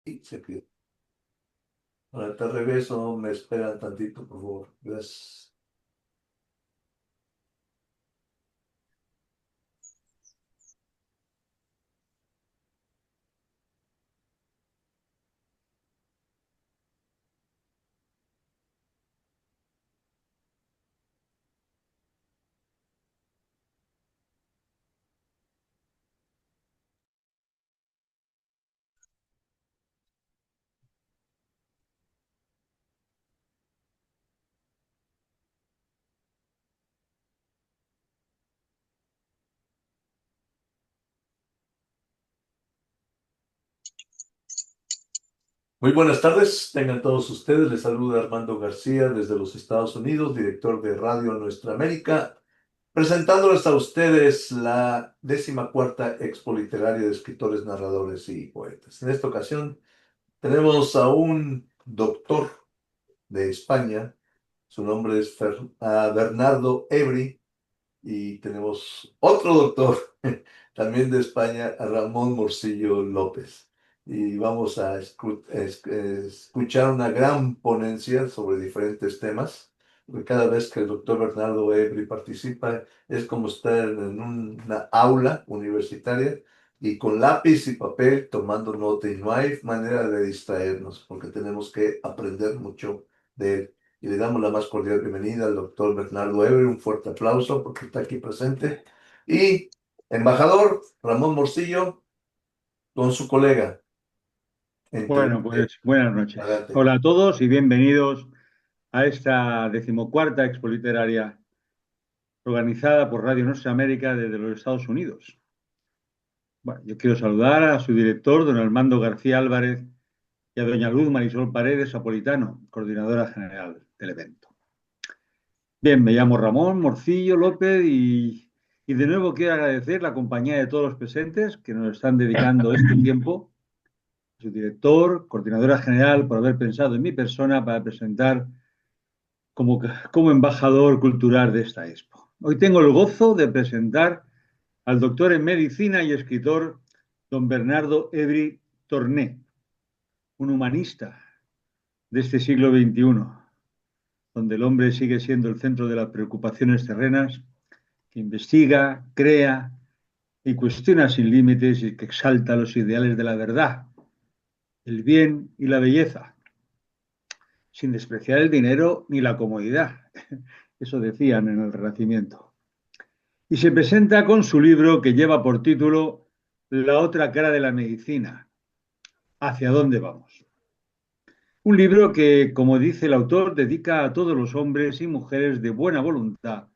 Y se pierde. Ahora te regreso, me esperan tantito, por favor. Gracias. Muy buenas tardes, tengan todos ustedes. Les saluda Armando García desde los Estados Unidos, director de Radio Nuestra América, presentándoles a ustedes la 14ª Expo Literaria de Escritores, Narradores y Poetas. En esta ocasión tenemos a un doctor de España, su nombre es Bernardo Ebri, y tenemos otro doctor también de España, a Ramón Morcillo López. Y vamos a escuchar una gran ponencia sobre diferentes temas, porque cada vez que el doctor Bernardo Ebri participa es como estar en una aula universitaria y con lápiz y papel tomando nota, y no hay manera de distraernos porque tenemos que aprender mucho de él. Y le damos la más cordial bienvenida al doctor Bernardo Ebri. Un fuerte aplauso porque está aquí presente. Y embajador Ramón Morcillo, con su colega. Bueno, pues buenas noches. Adelante. Hola a todos y bienvenidos a esta 14ª Expo Literaria organizada por Radio Nuestra América desde los Estados Unidos. Bueno, yo quiero saludar a su director, don Armando García Álvarez, y a doña Luz Marisol Paredes Apolitano, coordinadora general del evento. Bien, me llamo Ramón Morcillo López y de nuevo quiero agradecer la compañía de todos los presentes que nos están dedicando este tiempo, su director, coordinadora general, por haber pensado en mi persona para presentar como embajador cultural de esta expo. Hoy tengo el gozo de presentar al doctor en medicina y escritor don Bernardo Ebri Torné, un humanista de este siglo XXI, donde el hombre sigue siendo el centro de las preocupaciones terrenas, que investiga, crea y cuestiona sin límites y que exalta los ideales de la verdad, el bien y la belleza, sin despreciar el dinero ni la comodidad. Eso decían en el Renacimiento. Y se presenta con su libro que lleva por título La otra cara de la medicina, ¿hacia dónde vamos? Un libro que, como dice el autor, dedica a todos los hombres y mujeres de buena voluntad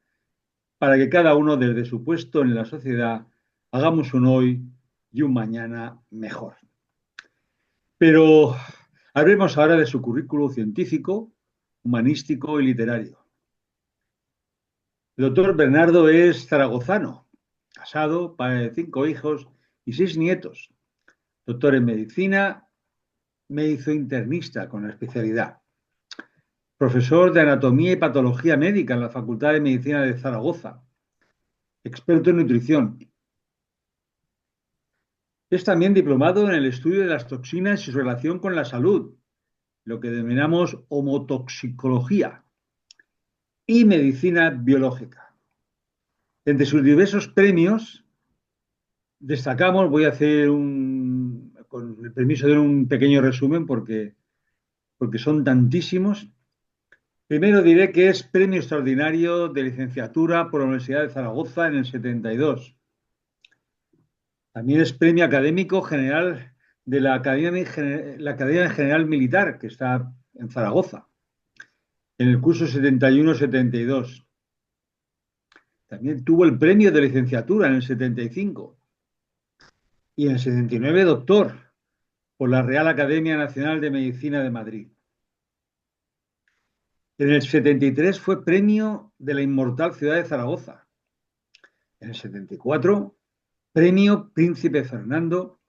para que cada uno desde su puesto en la sociedad hagamos un hoy y un mañana mejor. Pero hablemos ahora de su currículo científico, humanístico y literario. El doctor Bernardo es zaragozano, casado, padre de 5 hijos y 6 nietos. Doctor en medicina, médico internista con la especialidad. Profesor de anatomía y patología médica en la Facultad de Medicina de Zaragoza. Experto en nutrición. Es también diplomado en el estudio de las toxinas y su relación con la salud, lo que denominamos homotoxicología y medicina biológica. Entre sus diversos premios destacamos, voy a hacer con el permiso de un pequeño resumen porque son tantísimos. Primero diré que es premio extraordinario de licenciatura por la Universidad de Zaragoza en el 72. También es premio académico general de la Academia General Militar, que está en Zaragoza, en el curso 71-72. También tuvo el premio de licenciatura en el 75 y en el 79 doctor por la Real Academia Nacional de Medicina de Madrid. En el 73 fue premio de la inmortal ciudad de Zaragoza. En el 74, premio Príncipe Fernando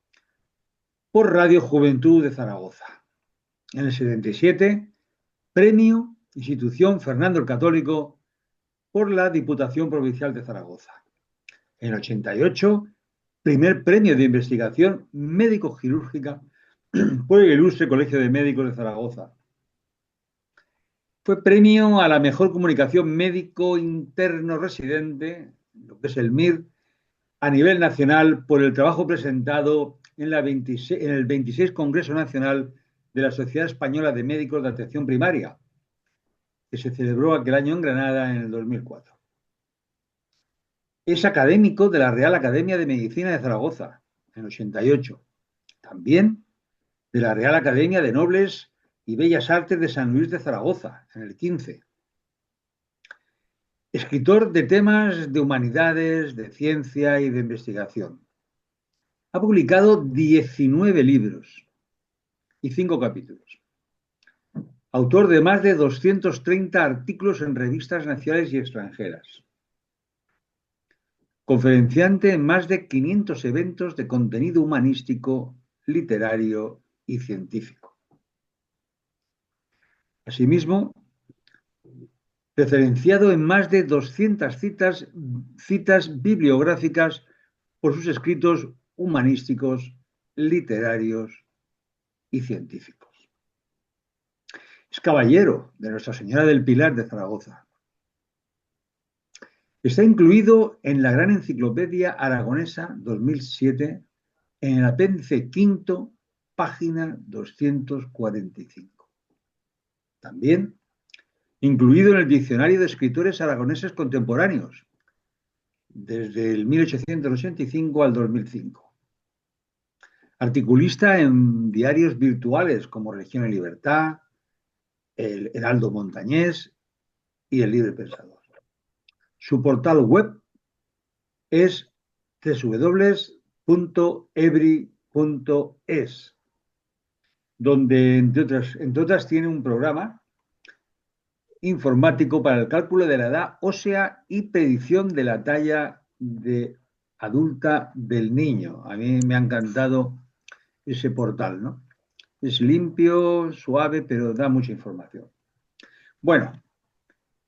por Radio Juventud de Zaragoza. En el 77, premio Institución Fernando el Católico por la Diputación Provincial de Zaragoza. En el 88, primer premio de investigación médico-quirúrgica por el Ilustre Colegio de Médicos de Zaragoza. Fue premio a la mejor comunicación médico interno residente, lo que es el MIR, a nivel nacional por el trabajo presentado en el 26 Congreso Nacional de la Sociedad Española de Médicos de Atención Primaria, que se celebró aquel año en Granada en el 2004. Es académico de la Real Academia de Medicina de Zaragoza, en el 88. También de la Real Academia de Nobles y Bellas Artes de San Luis de Zaragoza, en el 15. Escritor de temas de humanidades, de ciencia y de investigación. Ha publicado 19 libros y 5 capítulos. Autor de más de 230 artículos en revistas nacionales y extranjeras. Conferenciante en más de 500 eventos de contenido humanístico, literario y científico. Asimismo, referenciado en más de 200 citas bibliográficas por sus escritos humanísticos, literarios y científicos. Es caballero de Nuestra Señora del Pilar de Zaragoza. Está incluido en la Gran Enciclopedia Aragonesa 2007 en el apéndice quinto, página 245. También incluido en el Diccionario de Escritores Aragoneses Contemporáneos, desde el 1885 al 2005. Articulista en diarios virtuales como Religión y Libertad, el Heraldo Montañés y el Libre Pensador. Su portal web es www.ebri.es, donde, entre otras, tiene un programa informático para el cálculo de la edad ósea y predicción de la talla de adulta del niño. A mí me ha encantado ese portal, ¿no? Es limpio, suave, pero da mucha información. Bueno,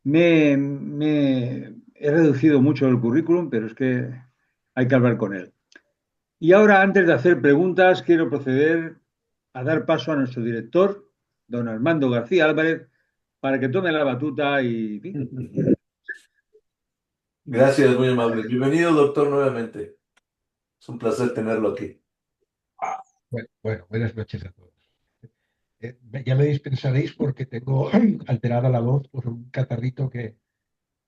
he reducido mucho el currículum, pero es que hay que hablar con él. Y ahora, antes de hacer preguntas, quiero proceder a dar paso a nuestro director, don Armando García Álvarez, para que tome la batuta y... Gracias, muy amable. Bienvenido, doctor, nuevamente. Es un placer tenerlo aquí. Bueno, buenas noches a todos. Ya me dispensaréis porque tengo alterada la voz por un catarrito que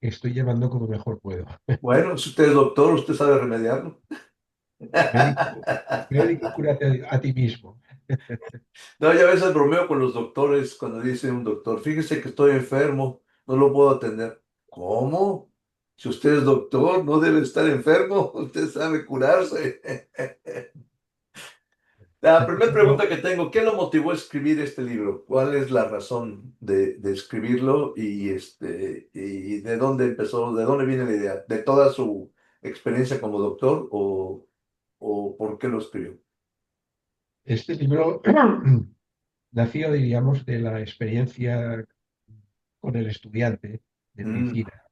estoy llevando como mejor puedo. Bueno, si usted es doctor, usted sabe remediarlo. Médico, médico, cúrate a ti mismo. No, ya a veces bromeo con los doctores cuando dice un doctor, fíjese que estoy enfermo, no lo puedo atender. ¿Cómo? Si usted es doctor, no debe estar enfermo, usted sabe curarse. La primera pregunta Tengo que tengo, ¿qué lo motivó a escribir este libro? ¿Cuál es la razón de escribirlo y de dónde empezó, de dónde viene la idea? ¿De toda su experiencia como doctor o por qué lo escribió? este libro nació, diríamos, de la experiencia con el estudiante de Mm, medicina,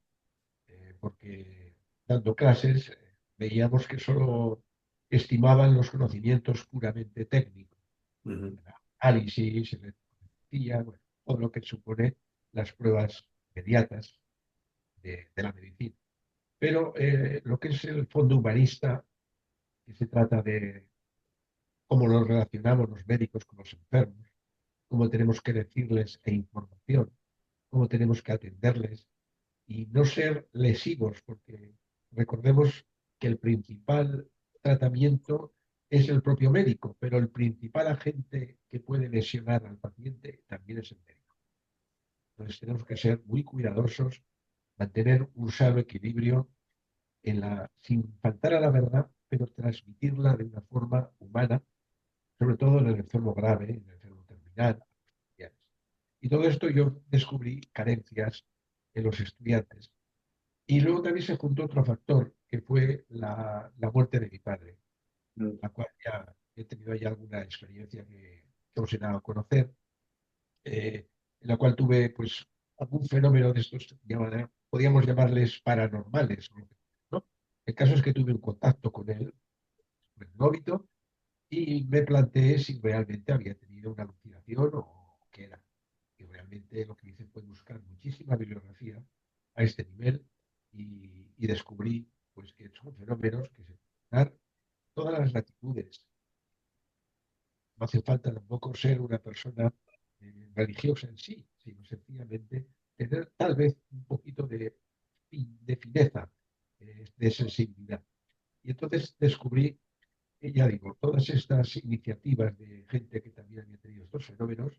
porque dando clases veíamos que solo estimaban los conocimientos puramente técnicos, ujú, análisis, bueno, todo lo que supone las pruebas inmediatas de la medicina. Pero lo que es el fondo humanista, que se trata de cómo nos relacionamos los médicos con los enfermos, cómo tenemos que decirles información, cómo tenemos que atenderles y no ser lesivos, porque recordemos que el principal tratamiento es el propio médico, pero el principal agente que puede lesionar al paciente también es el médico. Entonces tenemos que ser muy cuidadosos, mantener un sano equilibrio sin faltar a la verdad, pero transmitirla de una forma humana, sobre todo en el enfermo grave, en el enfermo terminal. Y todo esto yo descubrí carencias en los estudiantes. Y luego también se juntó otro factor, que fue la muerte de mi padre, mm. la cual ya he tenido ya alguna experiencia que os he dado a conocer, en la cual tuve pues algún fenómeno de estos, podríamos llamarles paranormales, ¿no? El caso es que tuve un contacto con él, con el óbito, y me planteé si realmente había tenido una alucinación o qué era. Y realmente lo que hice fue buscar muchísima bibliografía a este nivel y descubrí pues, que son fenómenos que se pueden dar todas las latitudes. No hace falta tampoco ser una persona religiosa en sí, sino sencillamente tener tal vez un poquito de fineza, de sensibilidad. Y entonces descubrí, ya digo, todas estas iniciativas de gente que también había tenido estos fenómenos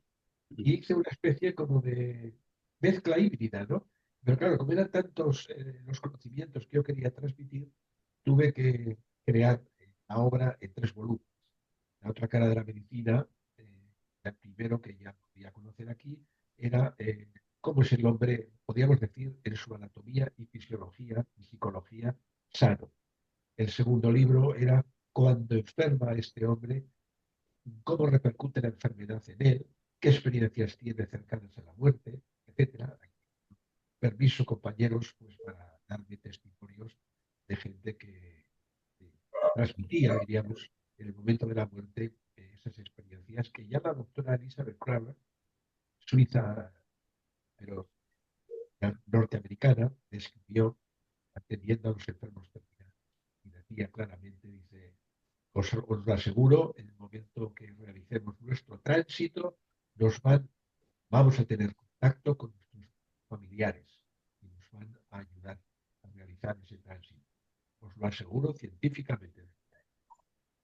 y hice una especie como de mezcla híbrida, ¿no? Pero claro, como eran tantos los conocimientos que yo quería transmitir, tuve que crear la obra en 3 volúmenes. La otra cara de la medicina, el primero que ya podía conocer aquí, era cómo es el hombre, podríamos decir, en su anatomía y fisiología y psicología sano. El segundo libro era cuando enferma este hombre, cómo repercute la enfermedad en él, qué experiencias tiene cercanas a la muerte, etcétera. Permiso, compañeros, pues para darme testimonios de gente que transmitía, diríamos, en el momento de la muerte esas experiencias que ya la doctora Elizabeth Kramer, suiza, pero norteamericana, describió atendiendo a los enfermos terminales. Y decía claramente, dice, os lo aseguro, en el momento que realicemos nuestro tránsito, vamos a tener contacto con nuestros familiares y nos van a ayudar a realizar ese tránsito. Os lo aseguro científicamente.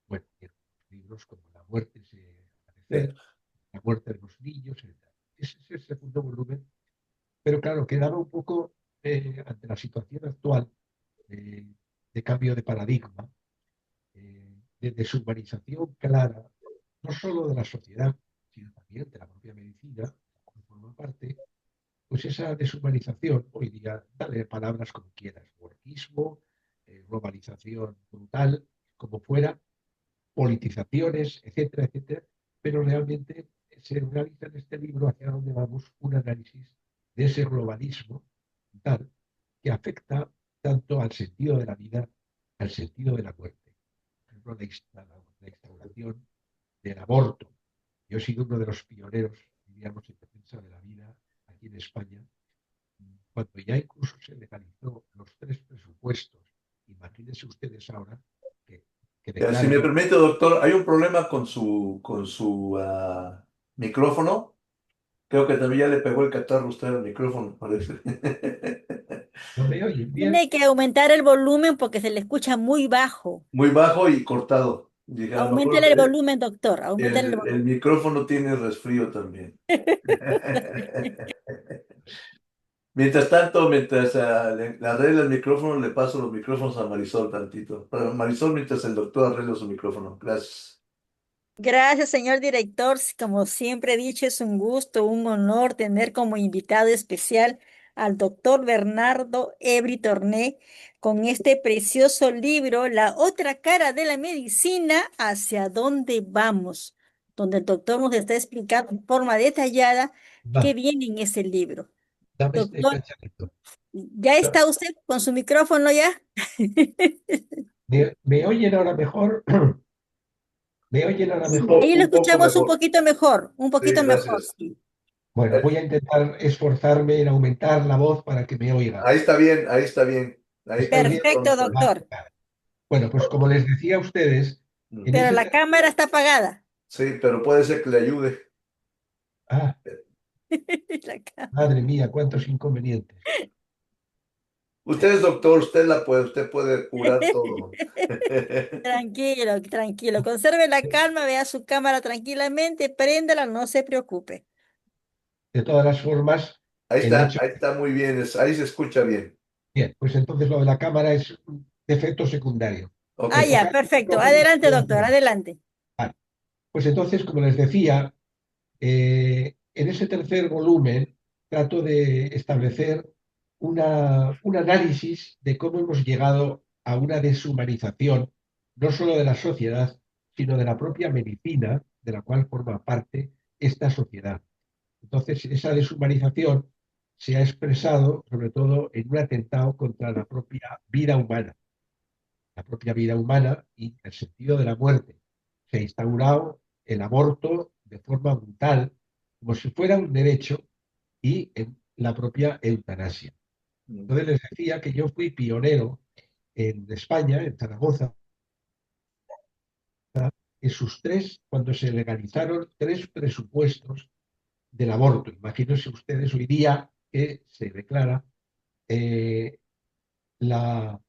Bueno, y libros como La muerte se aparecer, La muerte de los niños, etc. Ese es el segundo volumen, pero claro, quedaba un poco ante la situación actual de, de cambio de paradigma, de deshumanización clara, no solo de la sociedad, sino también de la propia medicina, que forma parte, pues esa deshumanización, hoy día, dale palabras como quieras, workismo, globalización brutal, como fuera, politizaciones, etcétera, etcétera, pero realmente se realiza en este libro hacia dónde vamos un análisis de ese globalismo tal que afecta tanto al sentido de la vida, al sentido de la muerte. Por ejemplo, la instauración del aborto. Yo he sido uno de los pioneros, diríamos, en defensa de la vida aquí en España, cuando ya incluso se legalizó los 3 presupuestos. Imagínense ustedes ahora que, que Si me declaran. permite, doctor, hay un problema con su micrófono. Creo que también ya le pegó el catarro a usted al micrófono, parece. ¿No me oyen bien? Tiene que aumentar el volumen porque se le escucha muy bajo. Muy bajo y cortado. Dije, a lo mejor Auméntele el volumen, doctor. Auméntele el el volumen. micrófono tiene resfrío también. Mientras tanto, mientras le arregla el micrófono, le paso los micrófonos a Marisol tantito. Para Marisol, mientras el doctor arregla su micrófono. Gracias. Gracias, señor director. Como siempre he dicho, es un gusto, un honor tener como invitado especial al doctor Bernardo Ebri Torné con este precioso libro, La otra cara de la medicina, ¿hacia dónde vamos? Donde el doctor nos está explicando en forma detallada Va, qué viene en ese libro. dame este Doctor, cacharrito. ¿ya está usted con su micrófono ya? ¿Me oyen ahora mejor? ¿Me oyen ahora mejor? Ahí lo Un poco escuchamos mejor. un Sí, poquito mejor, gracias. sí. Bueno, voy a intentar esforzarme en aumentar la voz para que me oigan. Ahí está bien, ahí está bien. Ahí está ¿Está bien, bien? Perfecto, Ronson. doctor. Bueno, pues como les decía a ustedes, en Pero ese la cámara está apagada. Sí, pero puede ser que le ayude. Ah, La cá- madre mía, cuántos inconvenientes. Usted es doctor, usted puede curar todo. Tranquilo, tranquilo. Conserve la calma, vea su cámara tranquilamente, préndela, no se preocupe. De todas las formas, el hecho. Ahí está muy bien, ahí se escucha bien. Bien, pues entonces lo de la cámara es un efecto secundario. Ok. Ah, ya, Enfocar el perfecto. micrófono es Adelante, doctor, secundario. adelante. Vale. Pues entonces, como les decía, en ese tercer volumen trato de establecer un análisis de cómo hemos llegado a una deshumanización, no solo de la sociedad, sino de la propia medicina, de la cual forma parte esta sociedad. Entonces, esa deshumanización se ha expresado sobre todo en un atentado contra la propia vida humana y el sentido de la muerte. se ha instaurado el aborto de forma brutal, como si fuera un derecho, y en la propia eutanasia. Entonces les decía que yo fui pionero en España, en Zaragoza, en cuando se legalizaron tres presupuestos del aborto. Imagínense ustedes hoy día que se declara eh, la,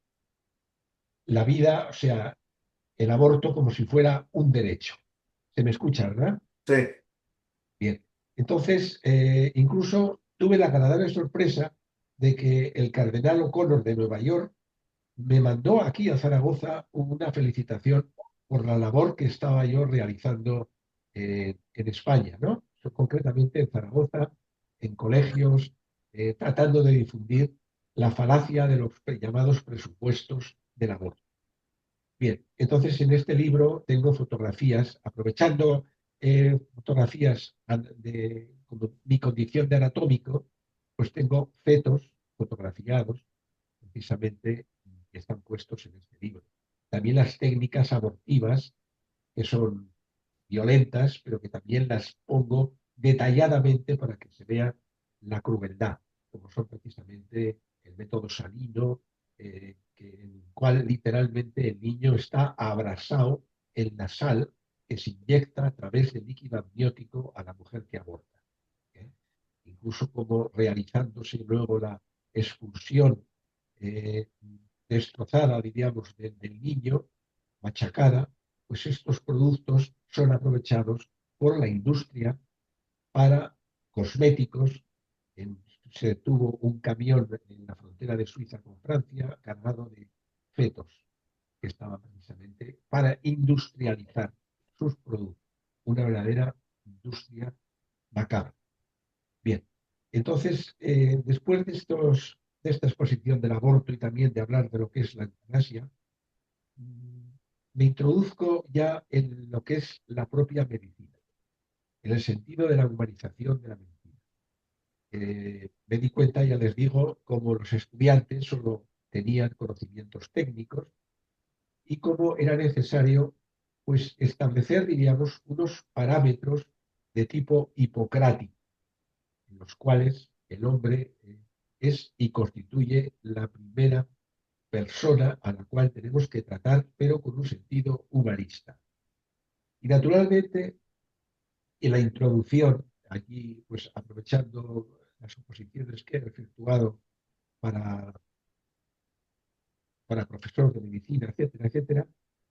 la vida, o sea, el aborto como si fuera un derecho. ¿Se me escucha, verdad? Sí, Bien. Entonces, incluso tuve la agradable sorpresa de que el cardenal O'Connor de Nueva York me mandó aquí a Zaragoza una felicitación por la labor que estaba yo realizando en España, ¿no? Concretamente en Zaragoza, en colegios, tratando de difundir la falacia de los llamados presupuestos del aborto. Bien, entonces en este libro tengo fotografías, aprovechando fotografías de como mi condición de anatómico, pues tengo fetos fotografiados precisamente que están puestos en este libro. También las técnicas abortivas, que son violentas, pero que también las pongo detalladamente para que se vea la crueldad, como son precisamente el método salino, en el cual literalmente el niño está abrasado en la sal que se inyecta a través del líquido amniótico a la mujer que aborta. ¿Eh? Incluso como realizándose luego la expulsión eh, destrozada, diríamos, del niño, machacada, pues estos productos son aprovechados por la industria para cosméticos. Se tuvo un camión en la frontera de Suiza con Francia cargado de fetos que estaban precisamente para industrializar sus productos. Una verdadera industria macabra. Bien, entonces, después de esta exposición del aborto y también de hablar de lo que es la eutanasia, mm, me introduzco ya en lo que es la propia medicina, en el sentido de la humanización de la medicina. Me di cuenta, ya les digo, como los estudiantes solo tenían conocimientos técnicos y cómo era necesario pues establecer, diríamos, unos parámetros de tipo hipocrático en los cuales el hombre es y constituye la primera persona a la cual tenemos que tratar, pero con un sentido humanista. Y naturalmente, en la introducción, aquí, pues aprovechando las oposiciones que he efectuado para, para profesor de medicina, etcétera, etcétera,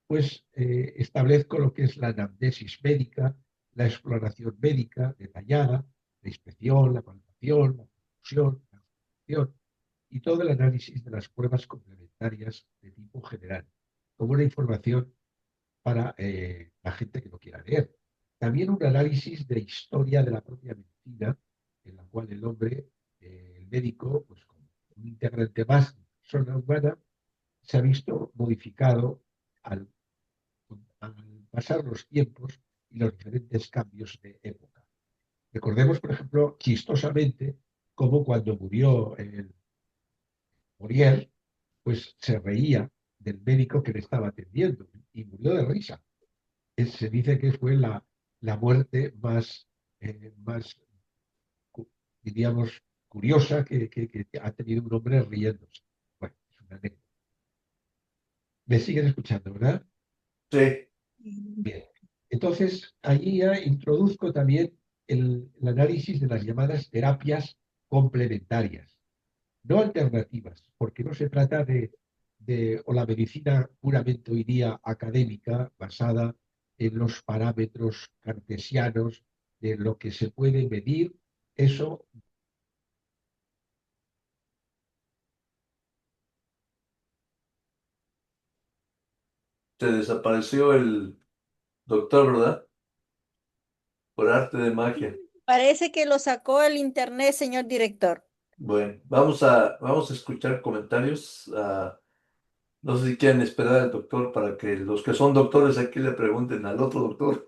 pues establezco lo que es la anamnesis médica, la exploración médica detallada, la inspección, la palpación, la perfusión, la observación y todo el análisis de las pruebas complementarias de tipo general, como una información para la gente que no quiera leer. También un análisis de historia de la propia medicina, en la cual el hombre, el médico, pues como un integrante más de la persona humana, se ha visto modificado al, al pasar los tiempos y los diferentes cambios de época. Recordemos, por ejemplo, chistosamente, cómo cuando murió el Muriel, pues se reía del médico que le estaba atendiendo y murió de risa. Se dice que fue la muerte más, diríamos, curiosa que ha tenido un hombre riéndose. Bueno, es una anécdota. ¿Me siguen escuchando, verdad? sí. Bien. Entonces, allí ya introduzco también el análisis de las llamadas terapias complementarias, no alternativas, porque no se trata o la medicina puramente hoy día académica, basada en los parámetros cartesianos de lo que se puede medir, eso. Se desapareció el doctor, ¿verdad? Por arte de magia. Parece que lo sacó el internet, señor director. Bueno, vamos a escuchar comentarios. No sé si quieren esperar al doctor para que los que son doctores aquí le pregunten al otro doctor.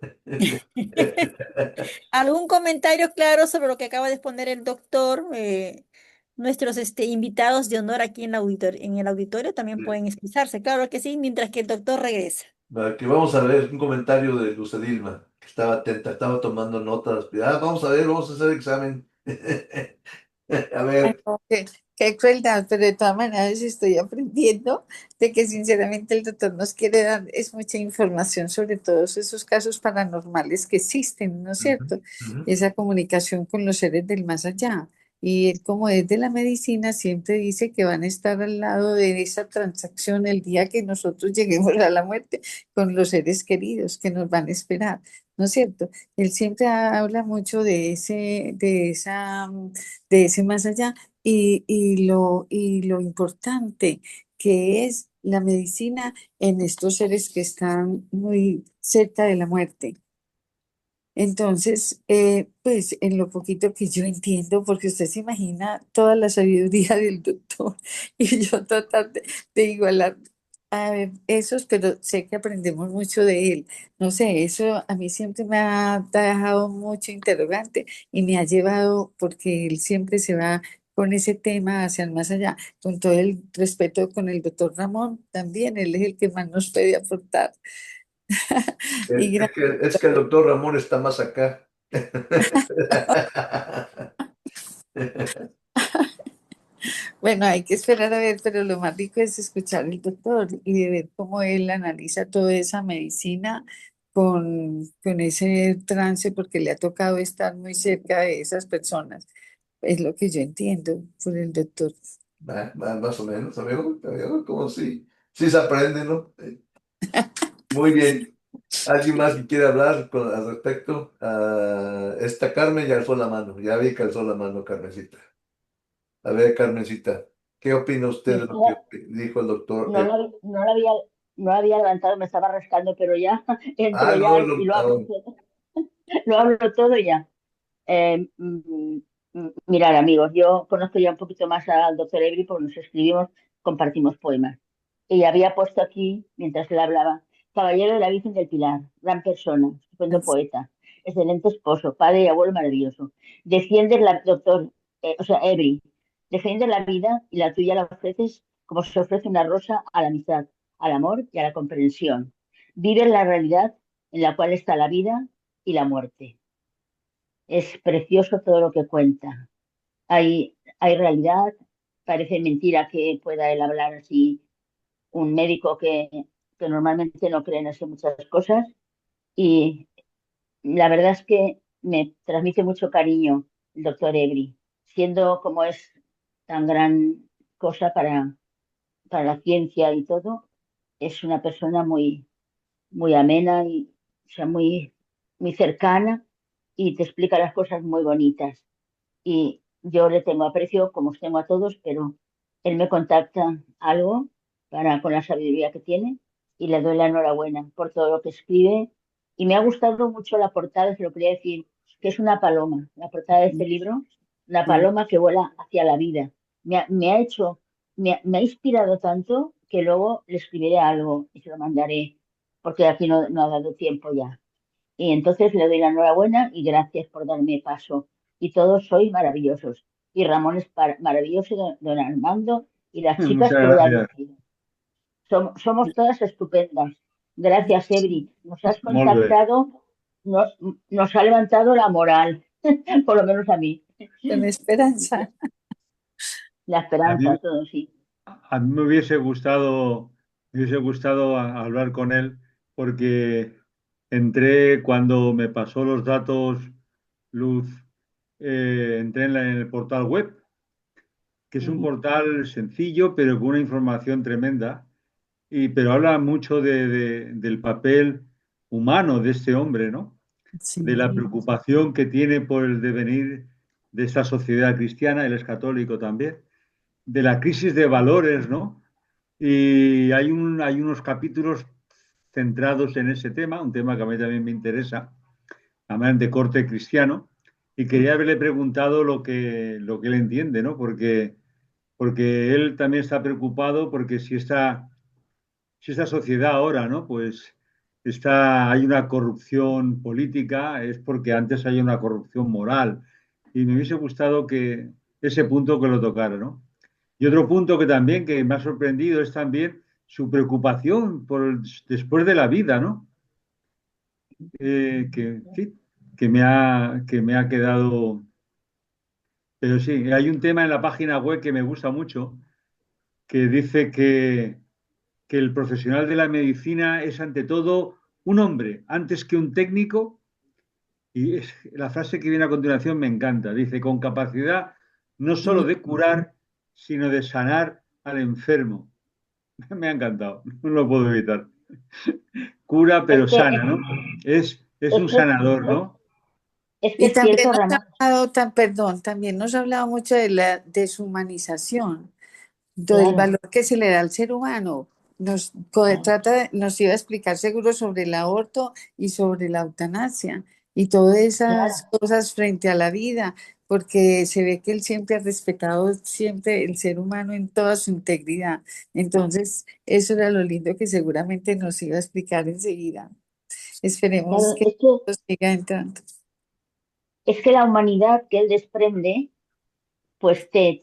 ¿Algún comentario claro sobre lo que acaba de exponer el doctor? Nuestros invitados de honor aquí en el auditorio también pueden expresarse, claro que sí, mientras que el doctor regresa. Que vamos a ver un comentario de Lucedilma, que estaba atenta, estaba tomando notas. Vamos a ver, vamos a hacer examen. A Ay, ver. no, qué crueldad, pero de todas maneras estoy aprendiendo de que sinceramente el doctor nos quiere dar es mucha información sobre todos esos casos paranormales que existen, ¿no es Ujú, cierto? ujú. Esa comunicación con los seres del más allá. Y él, como es de la medicina, siempre dice que van a estar al lado de esa transacción el día que nosotros lleguemos a la muerte con los seres queridos que nos van a esperar, ¿no es cierto? Él siempre habla mucho de ese más allá y lo importante que es la medicina en estos seres que están muy cerca de la muerte. Entonces, pues en lo poquito que yo entiendo, porque usted se imagina toda la sabiduría del doctor y yo tratar de igualar a ver, esos, pero sé que aprendemos mucho de él. No sé, eso a mí siempre me ha dejado mucho interrogante y me ha llevado, porque él siempre se va con ese tema hacia el más allá, con todo el respeto con el doctor Ramón también, él es el que más nos puede aportar. Y Es que el doctor Ramón está más acá. bueno, hay que esperar a ver, pero lo más rico es escuchar al doctor y de ver cómo él analiza toda esa medicina con ese trance, porque le ha tocado estar muy cerca de esas personas. Es lo que yo entiendo por el doctor. Más o menos, amigo, como si sí se aprende, ¿no? Muy bien. ¿Alguien más que quiere hablar al respecto? Esta Carmen ya alzó la mano. Ya vi que alzó la mano, Carmencita. A ver, Carmencita, ¿qué opina usted de lo que dijo el doctor? No no no la había levantado, me estaba rascando, pero ya entro No, ya y lo hablo todo ya. Eh, mm, Mirar, amigos, yo conozco ya un poquito más al doctor Ebri porque nos escribimos, compartimos poemas. Y había puesto aquí, mientras él hablaba, Caballero de la Virgen del Pilar, gran persona, estupendo poeta, excelente esposo, padre y abuelo maravilloso. Defiendes la, doctor, o sea, Ebri, defiendes la vida y la tuya la ofreces como se ofrece una rosa a la amistad, al amor y a la comprensión. Vives la realidad en la cual está la vida y la muerte. Es precioso todo lo que cuenta. Hay realidad, parece mentira que pueda él hablar así, un médico que normalmente no cree en así muchas cosas. Y la verdad es que me transmite mucho cariño el doctor Ebri, siendo como es tan gran cosa para la ciencia y todo, es una persona muy amena y o sea, muy cercana y te explica las cosas muy bonitas. Y yo le tengo aprecio, como os tengo a todos, pero él me contacta algo con la sabiduría que tiene y le doy la enhorabuena por todo lo que escribe. Y me ha gustado mucho la portada, se lo quería decir, que es una paloma, la portada de este libro, una paloma que vuela hacia la vida. Me ha hecho, me ha inspirado tanto que luego le escribiré algo y se lo mandaré, porque aquí no ha dado tiempo ya. Y entonces le doy la enhorabuena y gracias por darme paso. Y todos sois maravillosos. Y Ramón es maravilloso, don Armando y las chicas Muchas que le ha gracias. elegido. Somos todas estupendas. Gracias, Ebri. Nos has Molt bé. contactado, nos, nos ha levantado la moral, por lo menos a mí. Con esperanza. La A mí, esperanza, todo sí. a mí me hubiese gustado hablar con él porque entré cuando me pasó los datos Luz, entré en el portal web, que es un Ujú. portal sencillo pero con una información tremenda, pero habla mucho del papel humano de este hombre, ¿no? De la Sí, preocupación que tiene por el devenir de esta sociedad cristiana, él es católico también, de la crisis de valores, ¿no? Y hay unos capítulos centrados en ese tema, un tema que a mí también me interesa, además de corte cristiano, y quería haberle preguntado lo que él entiende, ¿no? Porque él también está preocupado porque si esta sociedad ahora, ¿no? Pues hay una corrupción política, es porque antes hay una corrupción moral. Y me hubiese gustado ese punto que lo tocara, ¿no? Y otro punto que también que me ha sorprendido es también su preocupación después de la vida, ¿no? Sí, que me ha quedado... Pero sí, hay un tema en la página web que me gusta mucho, que dice que el profesional de la medicina es ante todo un hombre, antes que un técnico, y la frase que viene a continuación me encanta. Dice, con capacidad no solo de curar, sino de sanar al enfermo. Me ha encantado, no lo puedo evitar. Cura Es pero que, sana, ¿no? Es es un que, sanador, es, ¿no? es que Y es también cierto, nos Ramón. ha hablado, perdón, también nos ha hablado mucho de la deshumanización, del Claro, valor que se le da al ser humano. claro, Nos iba a explicar seguro sobre el aborto y sobre la eutanasia y todas esas claro. cosas frente a la vida, porque se ve que él siempre ha respetado siempre el ser humano en toda su integridad. Entonces, eso era lo lindo que seguramente nos iba a explicar enseguida. Esperemos Claro, que nos siga entrando. es que la humanidad que él desprende, pues te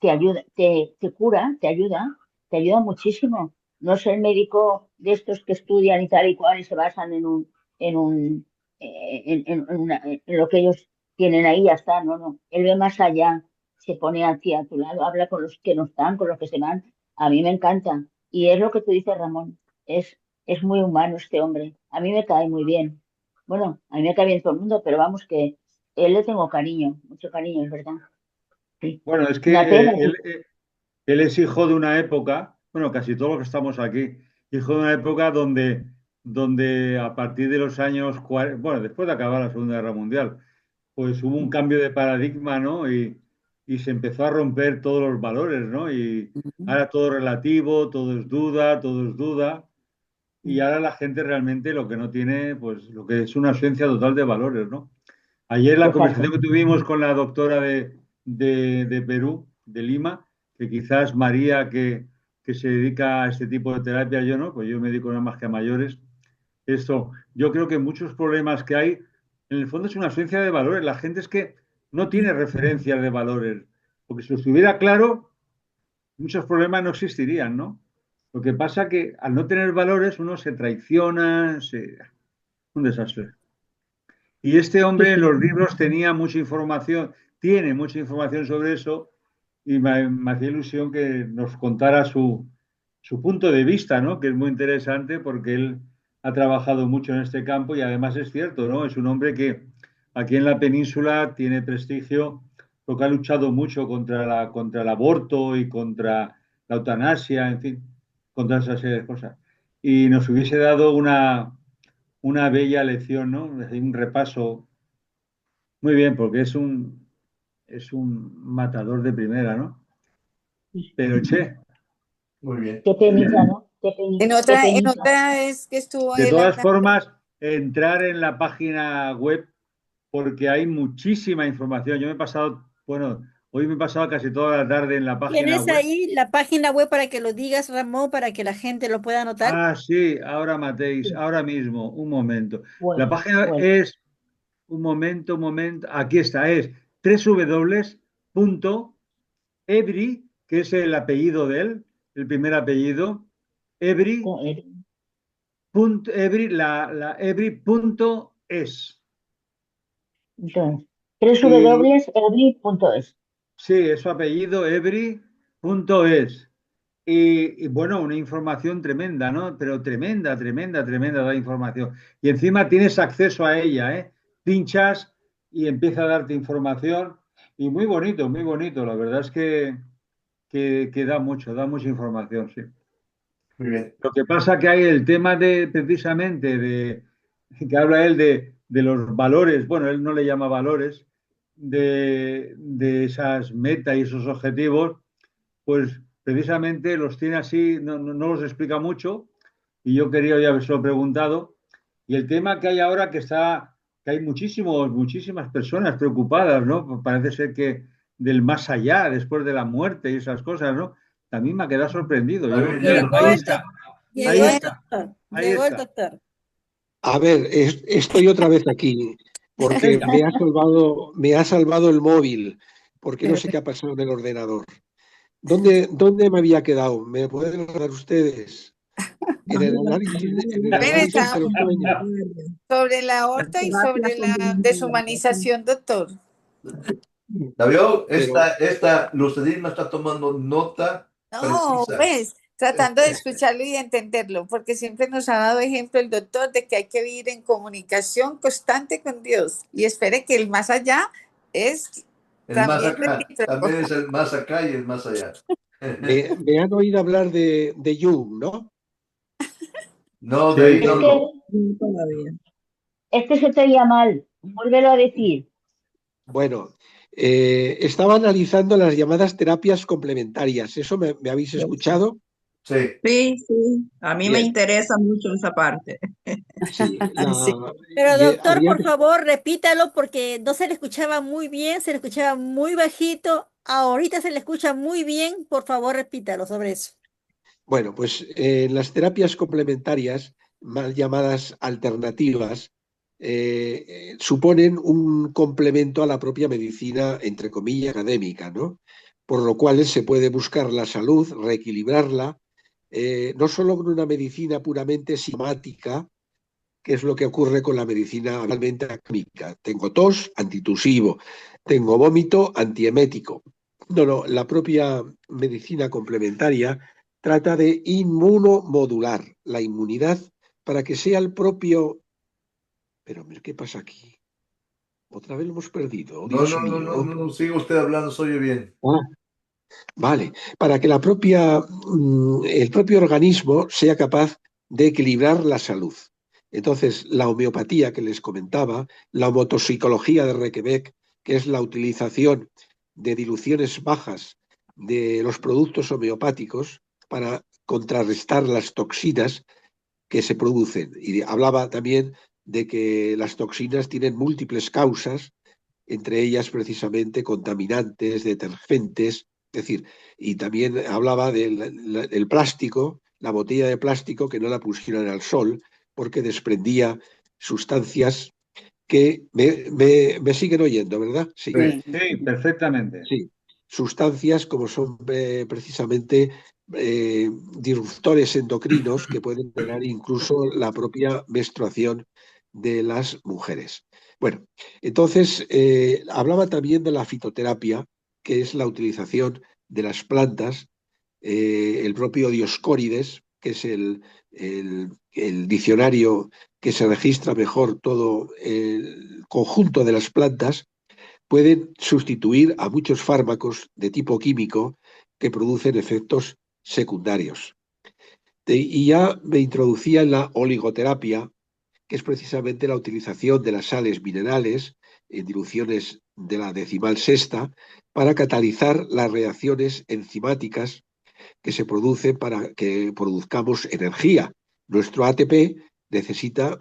ayuda, te cura, te ayuda muchísimo. No es el médico de estos que estudian y tal y cual y se basan en un, en lo que ellos tienen ahí, ya está, no, no. Él ve más allá, se pone aquí a tu lado, habla con los que no están, con los que se van. A mí me encanta. Y es lo que tú dices, Ramón, es muy humano este hombre. A mí me cae muy bien. Bueno, a mí me cae bien todo el mundo, pero vamos que él le tengo cariño, mucho cariño, es verdad. Sí. Bueno, es que Una pena. él es hijo de una época, bueno, casi todos los que estamos aquí, hijo de una época donde a partir de los años 40, bueno, después de acabar la Segunda Guerra Mundial, pues hubo un cambio de paradigma, ¿no? Y se empezó a romper todos los valores, ¿no? Y ahora todo es relativo, todo es duda, todo es duda. Y ahora la gente realmente lo que no tiene, pues lo que es una ausencia total de valores, ¿no? Ayer la Exacto. conversación que tuvimos con la doctora de Perú, de Lima, que quizás María, que se dedica a este tipo de terapia, yo no, pues yo me dedico nada más que a mayores. Esto, yo creo que muchos problemas que hay, en el fondo es una ausencia de valores. La gente es que no tiene referencias de valores, porque si lo estuviera claro, muchos problemas no existirían, ¿no? Lo que pasa que al no tener valores uno se traiciona, un desastre. Y este Sí, hombre en sí. los libros tenía mucha información, tiene mucha información sobre eso y me hacía ilusión que nos contara su punto de vista, ¿no? Que es muy interesante porque él ha trabajado mucho en este campo y además es cierto, ¿no? Es un hombre que aquí en la península tiene prestigio porque ha luchado mucho contra el aborto y contra la eutanasia, en fin, contra esa serie de cosas. Y nos hubiese dado una bella lección, ¿no? Un repaso muy bien, porque es un matador de primera, ¿no? Pero che, Muy bien. Qué penita, ¿no? Qué penita, qué En penita. otra vez que estuvo de él todas hablando, formas, entrar en la página web porque hay muchísima información. Yo me he pasado, bueno, hoy me he pasado casi toda la tarde en la página ¿Tienes web. ahí la página web para que lo digas, Ramón, para que la gente lo pueda anotar? Ah, sí, ahora Mateis, Sí. ahora mismo, un momento. La Bueno, página bueno. es, un momento, aquí está, es www.ebri, que es el apellido de él, el primer apellido, ebri, Joder. ebri, la ebri.es. Entonces, Y www.elbri.es. sí, es su apellido, ebri.es. Y bueno, una información tremenda, ¿no? Pero tremenda, tremenda, tremenda la información. Y encima tienes acceso a ella, ¿eh? Pinchas y empieza a darte información. Y muy bonito. La verdad es que da mucha información, sí. Muy bien. Lo que pasa que hay el tema de, precisamente, que habla él de los valores, bueno, él no le llama valores, de esas metas y esos objetivos, pues precisamente los tiene así, no los explica mucho, y yo quería ya haberlo preguntado. Y el tema que hay ahora que hay muchísimas personas preocupadas, ¿no? Parece ser que del más allá, después de la muerte y esas cosas, ¿no? También me ha quedado sorprendido. A ver, Mira, Llegó ahí el, está, ahí llegó el bien, está, doctor, ahí llegó el está. doctor. A ver, estoy otra vez aquí, porque Venga, me ha salvado el móvil, porque no sé qué ha pasado en el ordenador. ¿Dónde me había quedado? ¿Me pueden recordar ustedes? En el Ven, análisis de está los sueños. sobre la Las aorta y terapias sobre la complementarias. deshumanización, doctor. ¿La vio? Pero Esta Lucedina está tomando nota No, precisa. pues, tratando de escucharlo y de entenderlo, porque siempre nos ha dado ejemplo el doctor de que hay que vivir en comunicación constante con Dios y espere que el más allá es El más también acá, recíproco. también es el más acá y el más allá. me han oído hablar de Jung, ¿no? No, de ahí Sí, Es no, sí. que, no. Todavía. es que se te oía mal. Vuélvelo a decir. Bueno, estaba analizando las llamadas terapias complementarias. ¿Eso me habéis escuchado? Sí. Sí, sí. A mí me Bien, interesa mucho esa parte. sí. Sí. Pero doctor, Habría por que, favor, repítalo porque no se le escuchaba muy bien, se le escuchaba muy bajito. Ahorita se le escucha muy bien. Por favor, repítalo sobre eso. bueno, pues las terapias complementarias, mal llamadas alternativas, suponen un complemento a la propia medicina, entre comillas, académica, ¿no? Por lo cual se puede buscar la salud, reequilibrarla, no solo con una medicina puramente psicomática, que es lo que ocurre con la medicina realmente académica. Tengo tos, antitusivo, tengo vómito, antiemético. No, no, la propia medicina complementaria trata de inmunomodular la inmunidad para que sea el propio... Pero, ¿qué pasa aquí? Otra vez lo hemos perdido, oh, No, Dios no, no, no, mío. no, sigue usted hablando, se oye bien. Ah, vale, para que el propio organismo sea capaz de equilibrar la salud. Entonces, la homeopatía que les comentaba, la homotoxicología de Requebec, que es la utilización de diluciones bajas de los productos homeopáticos para contrarrestar las toxinas que se producen. Y hablaba también de que las toxinas tienen múltiples causas, entre ellas precisamente contaminantes, detergentes, es decir, y también hablaba del plástico, la botella de plástico que no la pusieran al sol porque desprendía sustancias que me siguen oyendo, ¿verdad? Sí, Sí. Sí, perfectamente. sí. Sustancias como son precisamente disruptores endocrinos que pueden generar incluso la propia menstruación de las mujeres. Bueno, entonces hablaba también de la fitoterapia, que es la utilización de las plantas, el propio Dioscórides, que es el diccionario que se registra mejor todo el conjunto de las plantas, pueden sustituir a muchos fármacos de tipo químico que producen efectos secundarios. Y ya me introducía en la oligoterapia, que es precisamente la utilización de las sales minerales en diluciones de la decimal sexta para catalizar las reacciones enzimáticas que se producen para que produzcamos energía. Nuestro ATP necesita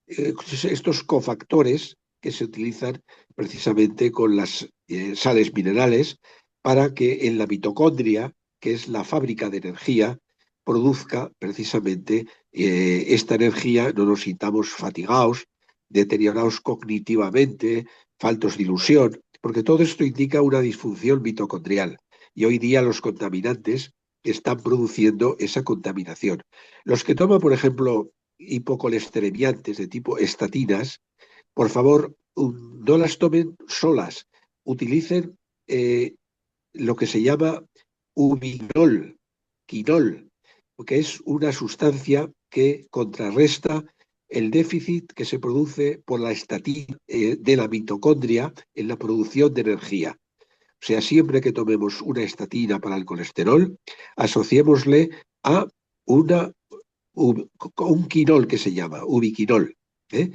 estos cofactores que se utilizan precisamente con las sales minerales para que en la mitocondria, que es la fábrica de energía, produzca precisamente esta energía, no nos sintamos fatigados, deteriorados cognitivamente, faltos de ilusión, porque todo esto indica una disfunción mitocondrial. Y hoy día los contaminantes están produciendo esa contaminación. Los que toman, por ejemplo, hipocolesteremiantes de tipo estatinas, por favor, no las tomen solas. Utilicen lo que se llama ubiquinol, quinol, que es una sustancia que contrarresta el déficit que se produce por la estatina de la mitocondria en la producción de energía. O sea, siempre que tomemos una estatina para el colesterol, asociémosle a una, un quinol que se llama, ubiquinol, ¿eh?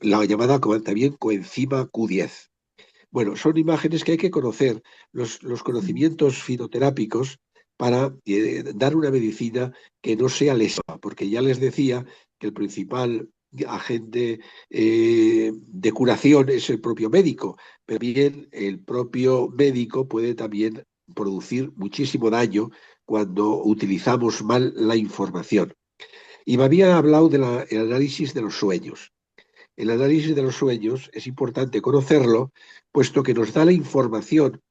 La llamada también coenzima Q10. Bueno, son imágenes que hay que conocer, los conocimientos fitoterápicos para dar una medicina que no sea lesiva, porque ya les decía que el principal agente de curación es el propio médico, pero bien el propio médico puede también producir muchísimo daño cuando utilizamos mal la información. Y me había hablado del análisis de los sueños. El análisis de los sueños es importante conocerlo, puesto que nos da la información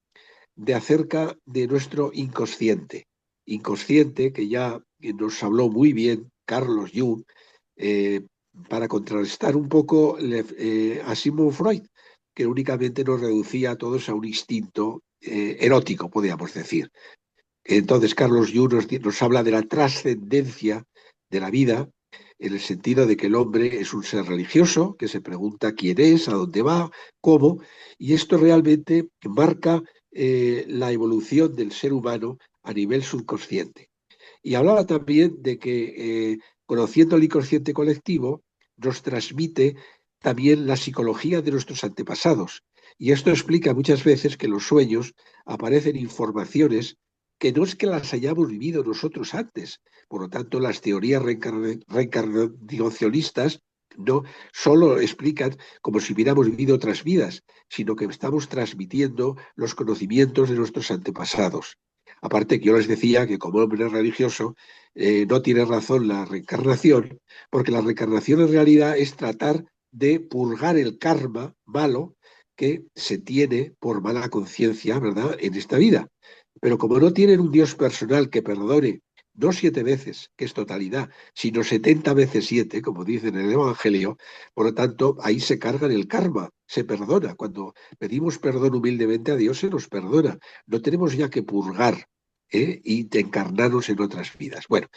de acerca de nuestro inconsciente. Inconsciente que ya nos habló muy bien Carlos Jung, para contrarrestar un poco a Sigmund Freud, que únicamente nos reducía a todos a un instinto erótico, podríamos decir. Entonces, Carlos Jung nos habla de la trascendencia de la vida, en el sentido de que el hombre es un ser religioso, que se pregunta quién es, a dónde va, cómo, y esto realmente marca la evolución del ser humano a nivel subconsciente. Y hablaba también de que conociendo el inconsciente colectivo nos transmite también la psicología de nuestros antepasados. Y esto explica muchas veces que en los sueños aparecen informaciones que no es que las hayamos vivido nosotros antes. Por lo tanto, las teorías reencarnacionistas no solo explican como si hubiéramos vivido otras vidas, sino que estamos transmitiendo los conocimientos de nuestros antepasados. Aparte que yo les decía que como hombre religioso no tiene razón la reencarnación, porque la reencarnación en realidad es tratar de purgar el karma malo que se tiene por mala conciencia, ¿verdad?, en esta vida. Pero como no tienen un Dios personal que perdone, no 7 veces, que es totalidad, sino 70 veces 7, como dice en el Evangelio, por lo tanto, ahí se cargan el karma, se perdona. Cuando pedimos perdón humildemente a Dios, se nos perdona. No tenemos ya que purgar y encarnarnos en otras vidas. Bueno,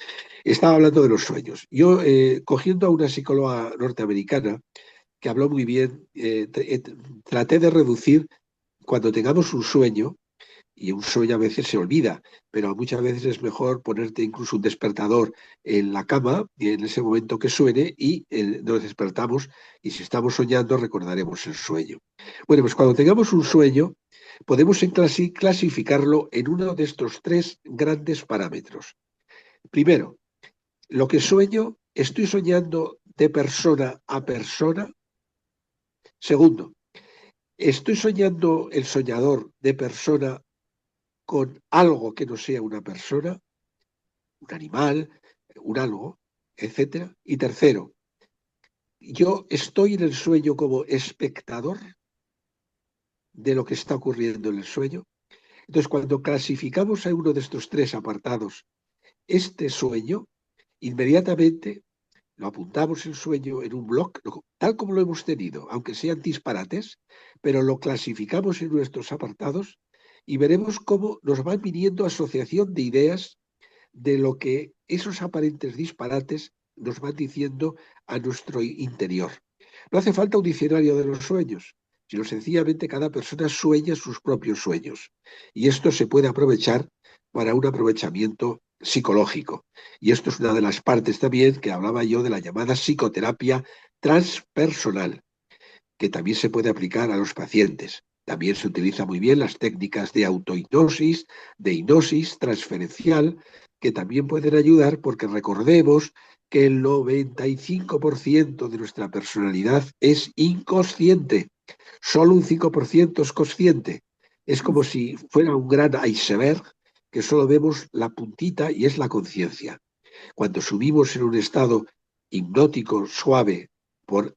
estaba hablando de los sueños. Yo, cogiendo a una psicóloga norteamericana que habló muy bien, traté de reducir cuando tengamos un sueño, y un sueño a veces se olvida, pero muchas veces es mejor ponerte incluso un despertador en la cama y en ese momento que suene y nos despertamos y si estamos soñando recordaremos el sueño. Bueno, pues cuando tengamos un sueño podemos clasificarlo en uno de estos 3 grandes parámetros. Primero, lo que sueño, ¿estoy soñando de persona a persona? Segundo, ¿estoy soñando el soñador de persona con algo que no sea una persona, un animal, un algo, etcétera? Y tercero, ¿yo estoy en el sueño como espectador de lo que está ocurriendo en el sueño? Entonces, cuando clasificamos a uno de estos 3 apartados, este sueño, inmediatamente lo apuntamos el sueño en un blog, tal como lo hemos tenido, aunque sean disparates, pero lo clasificamos en nuestros apartados y veremos cómo nos van viniendo asociación de ideas de lo que esos aparentes disparates nos van diciendo a nuestro interior. No hace falta un diccionario de los sueños, sino sencillamente cada persona sueña sus propios sueños. Y esto se puede aprovechar para un aprovechamiento psicológico. Y esto es una de las partes también que hablaba yo de la llamada psicoterapia transpersonal, que también se puede aplicar a los pacientes. También se utilizan muy bien las técnicas de autohipnosis, de hipnosis transferencial, que también pueden ayudar porque recordemos que el 95% de nuestra personalidad es inconsciente. Solo un 5% es consciente. Es como si fuera un gran iceberg que solo vemos la puntita y es la conciencia. Cuando subimos en un estado hipnótico suave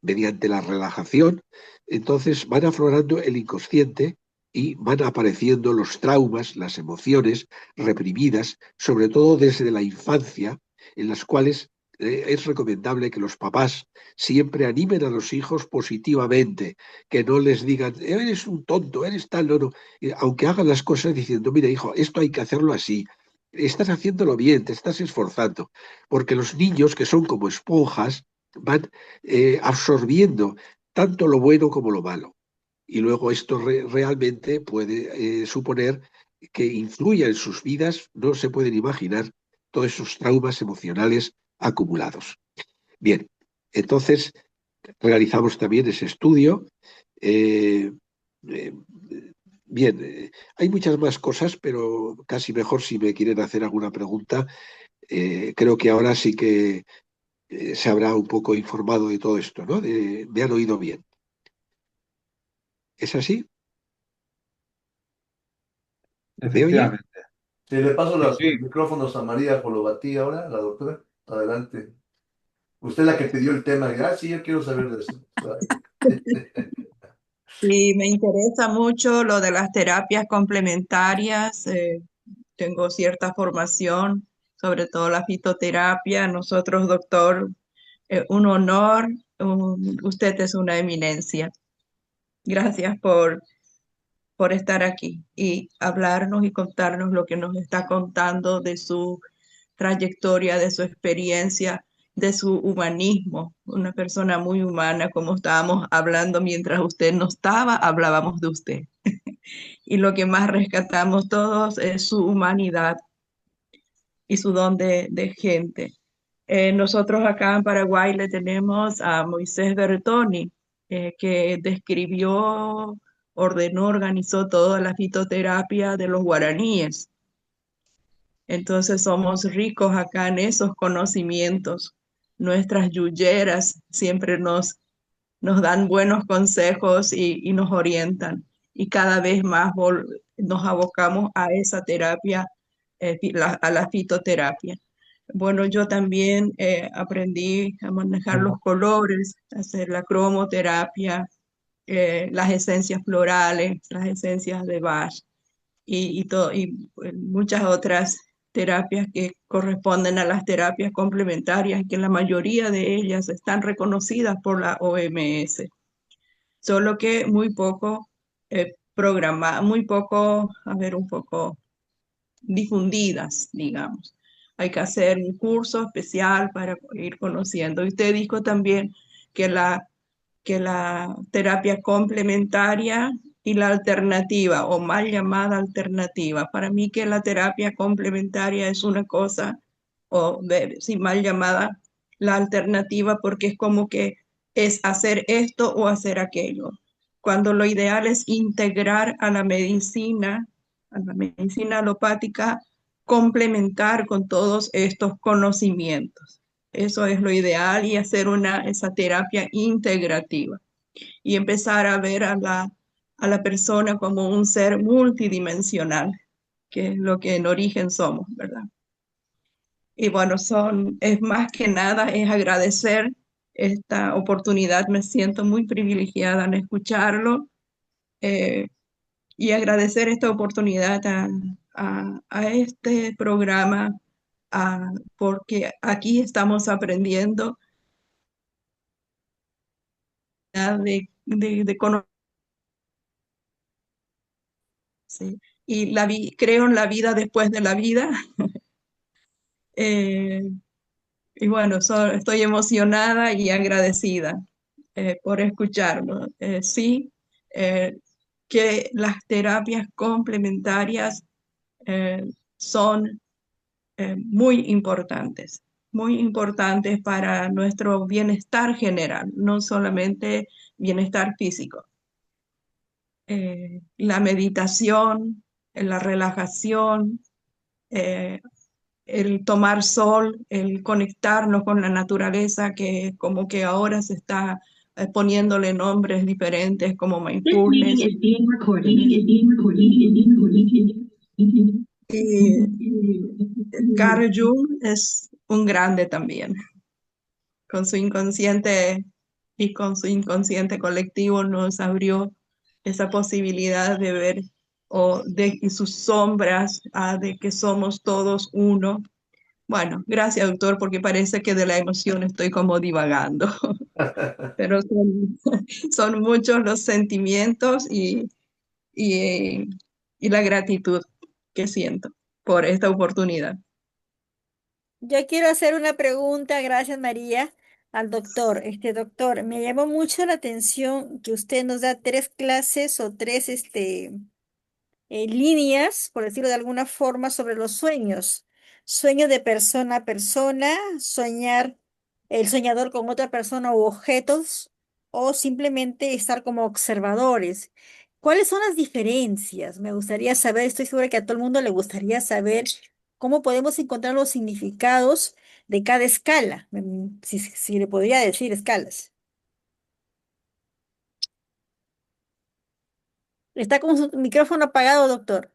mediante la relajación, entonces van aflorando el inconsciente y van apareciendo los traumas, las emociones reprimidas, sobre todo desde la infancia, en las cuales es recomendable que los papás siempre animen a los hijos positivamente, que no les digan, eres un tonto, eres tal, no, no, aunque hagan las cosas diciendo, mira hijo, esto hay que hacerlo así, estás haciéndolo bien, te estás esforzando, porque los niños que son como esponjas van absorbiendo tanto lo bueno como lo malo. Y luego esto realmente puede suponer que influya en sus vidas, no se pueden imaginar todos esos traumas emocionales acumulados. Bien, entonces realizamos también ese estudio. Eh, eh, Bien, hay muchas más cosas, pero casi mejor si me quieren hacer alguna pregunta. Creo que ahora sí que se habrá un poco informado de todo esto, ¿no? Me han oído bien. ¿Es así? ¿Me oye? Efectivamente. Si le paso Sí, los sí. micrófonos a María Jolobatí ahora, la doctora. Adelante. Usted es la que pidió el tema. Sí, yo quiero saber de eso. Sí, me interesa mucho lo de las terapias complementarias. Tengo cierta formación, sobre todo la fitoterapia. Nosotros, doctor, un honor. Usted es una eminencia. Gracias por estar aquí y hablarnos y contarnos lo que nos está contando de su trayectoria, de su experiencia, de su humanismo. Una persona muy humana, como estábamos hablando mientras usted no estaba, hablábamos de usted. Y lo que más rescatamos todos es su humanidad y su don de gente. Nosotros acá en Paraguay le tenemos a Moisés Bertoni, que describió, ordenó, organizó toda la fitoterapia de los guaraníes. Entonces somos ricos acá en esos conocimientos. Nuestras yuyeras siempre nos dan buenos consejos y nos orientan. Y cada vez más nos abocamos a esa terapia, a la fitoterapia. Bueno, yo también aprendí a manejar los colores, a hacer la cromoterapia, las esencias florales, las esencias de Bach y muchas otras terapias que corresponden a las terapias complementarias, que la mayoría de ellas están reconocidas por la OMS, solo que muy poco muy poco, a ver, un poco difundidas, digamos. Hay que hacer un curso especial para ir conociendo. Y usted dijo también que la terapia complementaria y la alternativa, o mal llamada alternativa. Para mí que la terapia complementaria es una cosa, sí, mal llamada la alternativa, porque es como que es hacer esto o hacer aquello, cuando lo ideal es integrar a la medicina alopática, complementar con todos estos conocimientos. Eso es lo ideal y hacer esa terapia integrativa y empezar a ver a la persona como un ser multidimensional, que es lo que en origen somos, ¿verdad? Y bueno, es más que nada, es agradecer esta oportunidad. Me siento muy privilegiada en escucharlo eh, y agradecer esta oportunidad a este programa, porque aquí estamos aprendiendo de conocer. Sí. Y creo en la vida después de la vida. Eh, y bueno, estoy emocionada y agradecida por escucharlo. Sí, eh, que las terapias complementarias eh, son muy importantes para nuestro bienestar general, no solamente bienestar físico. La meditación, la relajación, eh, el tomar sol, el conectarnos con la naturaleza, que como que ahora se está poniéndole nombres diferentes como mindfulness. Y Carl Jung es un grande también. Con su inconsciente y con su inconsciente colectivo nos abrió esa posibilidad de ver y sus sombras, de que somos todos uno. Bueno, gracias, doctor, porque parece que de la emoción estoy como divagando, pero son muchos los sentimientos y, y la gratitud que siento por esta oportunidad. Yo quiero hacer una pregunta, gracias María, al doctor. Doctor, me llamó mucho la atención que usted nos da tres clases o tres, líneas, por decirlo de alguna forma, sobre los sueños. Sueño de persona a persona, soñar el soñador con otra persona u objetos, o simplemente estar como observadores. ¿Cuáles son las diferencias? Me gustaría saber, estoy segura que a todo el mundo le gustaría saber cómo podemos encontrar los significados de cada escala, si le podría decir escalas. Está con su micrófono apagado, doctor.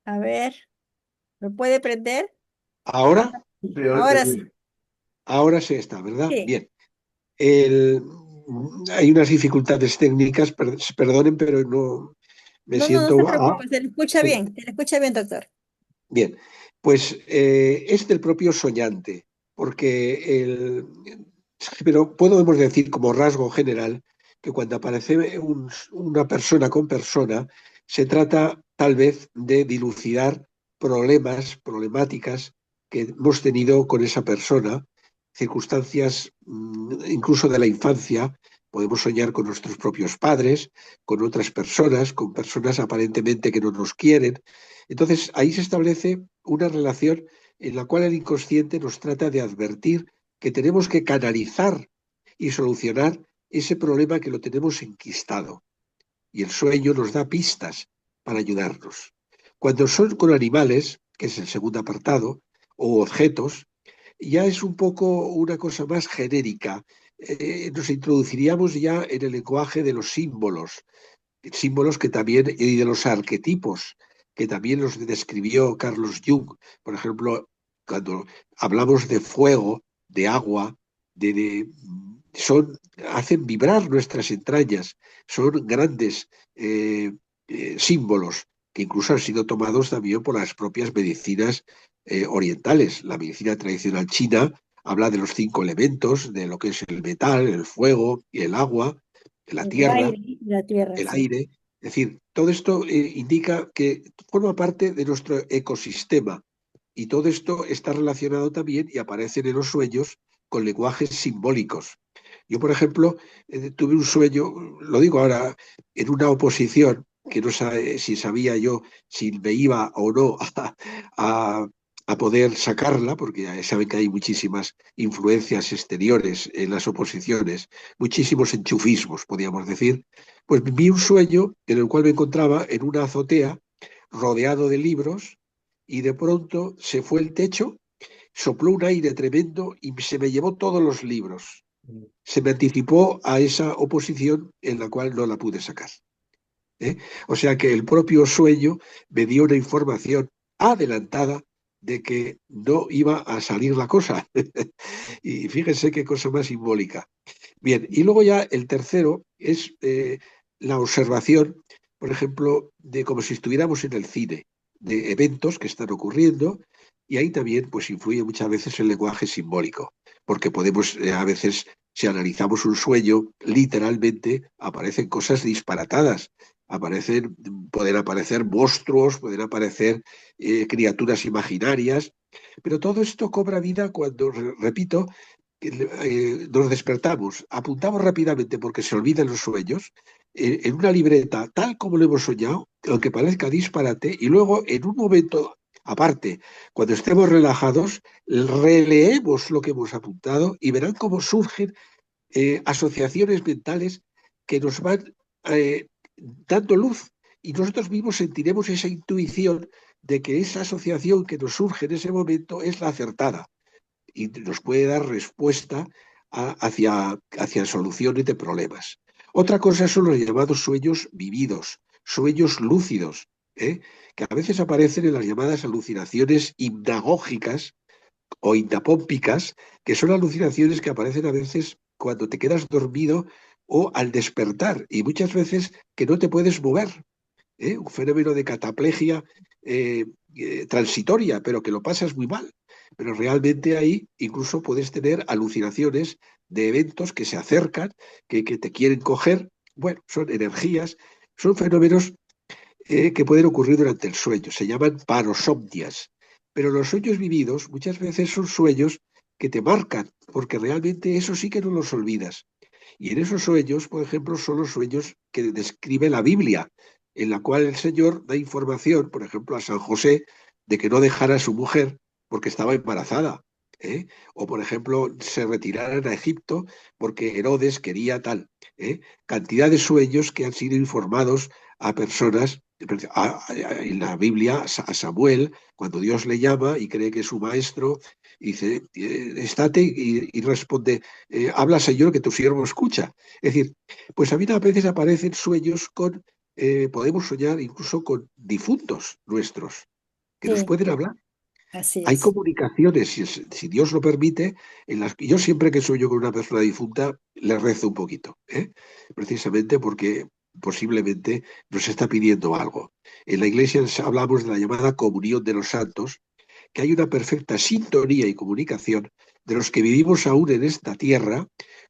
A ver, ¿me puede prender? Ahora, Sí, ahorita Ahora sí. sí. ahora sí está, ¿verdad? Sí. Bien. El- hay unas dificultades técnicas, perdonen, pero no me No, no, no se siento... preocupe, sí. se le escucha bien, doctor. Bien, pues es del propio soñante, porque pero podemos decir como rasgo general que cuando aparece una persona con persona, se trata tal vez de dilucidar problemáticas que hemos tenido con esa persona, circunstancias incluso de la infancia. Podemos soñar con nuestros propios padres, con otras personas, con personas aparentemente que no nos quieren. Entonces, ahí se establece una relación en la cual el inconsciente nos trata de advertir que tenemos que canalizar y solucionar ese problema que lo tenemos enquistado. Y el sueño nos da pistas para ayudarnos. Cuando son con animales, que es el segundo apartado, o objetos, ya es un poco una cosa más genérica. Nos introduciríamos ya en el lenguaje de los símbolos que también, y de los arquetipos, que también los describió Carlos Jung. Por ejemplo, cuando hablamos de fuego, de agua, hacen vibrar nuestras entrañas, son grandes símbolos que incluso han sido tomados también por las propias medicinas orientales. La medicina tradicional china habla de los 5 elementos, de lo que es el metal, el fuego, el agua, la El tierra, aire y la tierra, el sí. aire. Es decir, todo esto indica que forma parte de nuestro ecosistema y todo esto está relacionado también y aparece en los sueños con lenguajes simbólicos. Yo, por ejemplo, tuve un sueño, lo digo ahora, en una oposición, que no sabe si sabía yo si me iba o no a, a poder sacarla, porque ya saben que hay muchísimas influencias exteriores en las oposiciones, muchísimos enchufismos, podríamos decir. Pues vi un sueño en el cual me encontraba en una azotea rodeado de libros y de pronto se fue el techo, sopló un aire tremendo y se me llevó todos los libros. Se me anticipó a esa oposición en la cual no la pude sacar. ¿Eh? O sea que el propio sueño me dio una información adelantada de que no iba a salir la cosa. Y fíjense qué cosa más simbólica. Bien, y luego ya el tercero es la observación, por ejemplo, de como si estuviéramos en el cine, de eventos que están ocurriendo, y ahí también pues influye muchas veces el lenguaje simbólico, porque podemos a veces, si analizamos un sueño, literalmente aparecen cosas disparatadas. Pueden aparecer monstruos, pueden aparecer criaturas imaginarias, pero todo esto cobra vida cuando, repito, nos despertamos, apuntamos rápidamente porque se olvidan los sueños, en una libreta tal como lo hemos soñado, aunque parezca disparate, y luego en un momento aparte, cuando estemos relajados, releemos lo que hemos apuntado y verán cómo surgen asociaciones mentales que nos van dando luz y nosotros mismos sentiremos esa intuición de que esa asociación que nos surge en ese momento es la acertada y nos puede dar respuesta hacia soluciones de problemas. Otra cosa son los llamados sueños vividos, sueños lúcidos, que a veces aparecen en las llamadas alucinaciones hipnagógicas o hipnapómpicas, que son alucinaciones que aparecen a veces cuando te quedas dormido o al despertar, y muchas veces que no te puedes mover. Un fenómeno de cataplegia transitoria, pero que lo pasas muy mal. Pero realmente ahí incluso puedes tener alucinaciones de eventos que se acercan, que te quieren coger. Bueno, son energías, son fenómenos que pueden ocurrir durante el sueño. Se llaman parosomnias. Pero los sueños vividos muchas veces son sueños que te marcan, porque realmente eso sí que no los olvidas. Y en esos sueños, por ejemplo, son los sueños que describe la Biblia, en la cual el Señor da información, por ejemplo, a San José, de que no dejara a su mujer porque estaba embarazada. O, por ejemplo, se retiraran a Egipto porque Herodes quería tal. Cantidad de sueños que han sido informados a personas. En la Biblia, a Samuel, cuando Dios le llama y cree que es su maestro, dice, estate y responde, habla Señor que tu siervo escucha. Es decir, pues a mí a veces aparecen sueños podemos soñar incluso con difuntos nuestros, que nos Sí, pueden hablar. así Hay es. comunicaciones, si Dios lo permite, en las que yo siempre que sueño con una persona difunta, le rezo un poquito, precisamente porque posiblemente nos está pidiendo algo. En la Iglesia hablamos de la llamada comunión de los santos, que hay una perfecta sintonía y comunicación de los que vivimos aún en esta tierra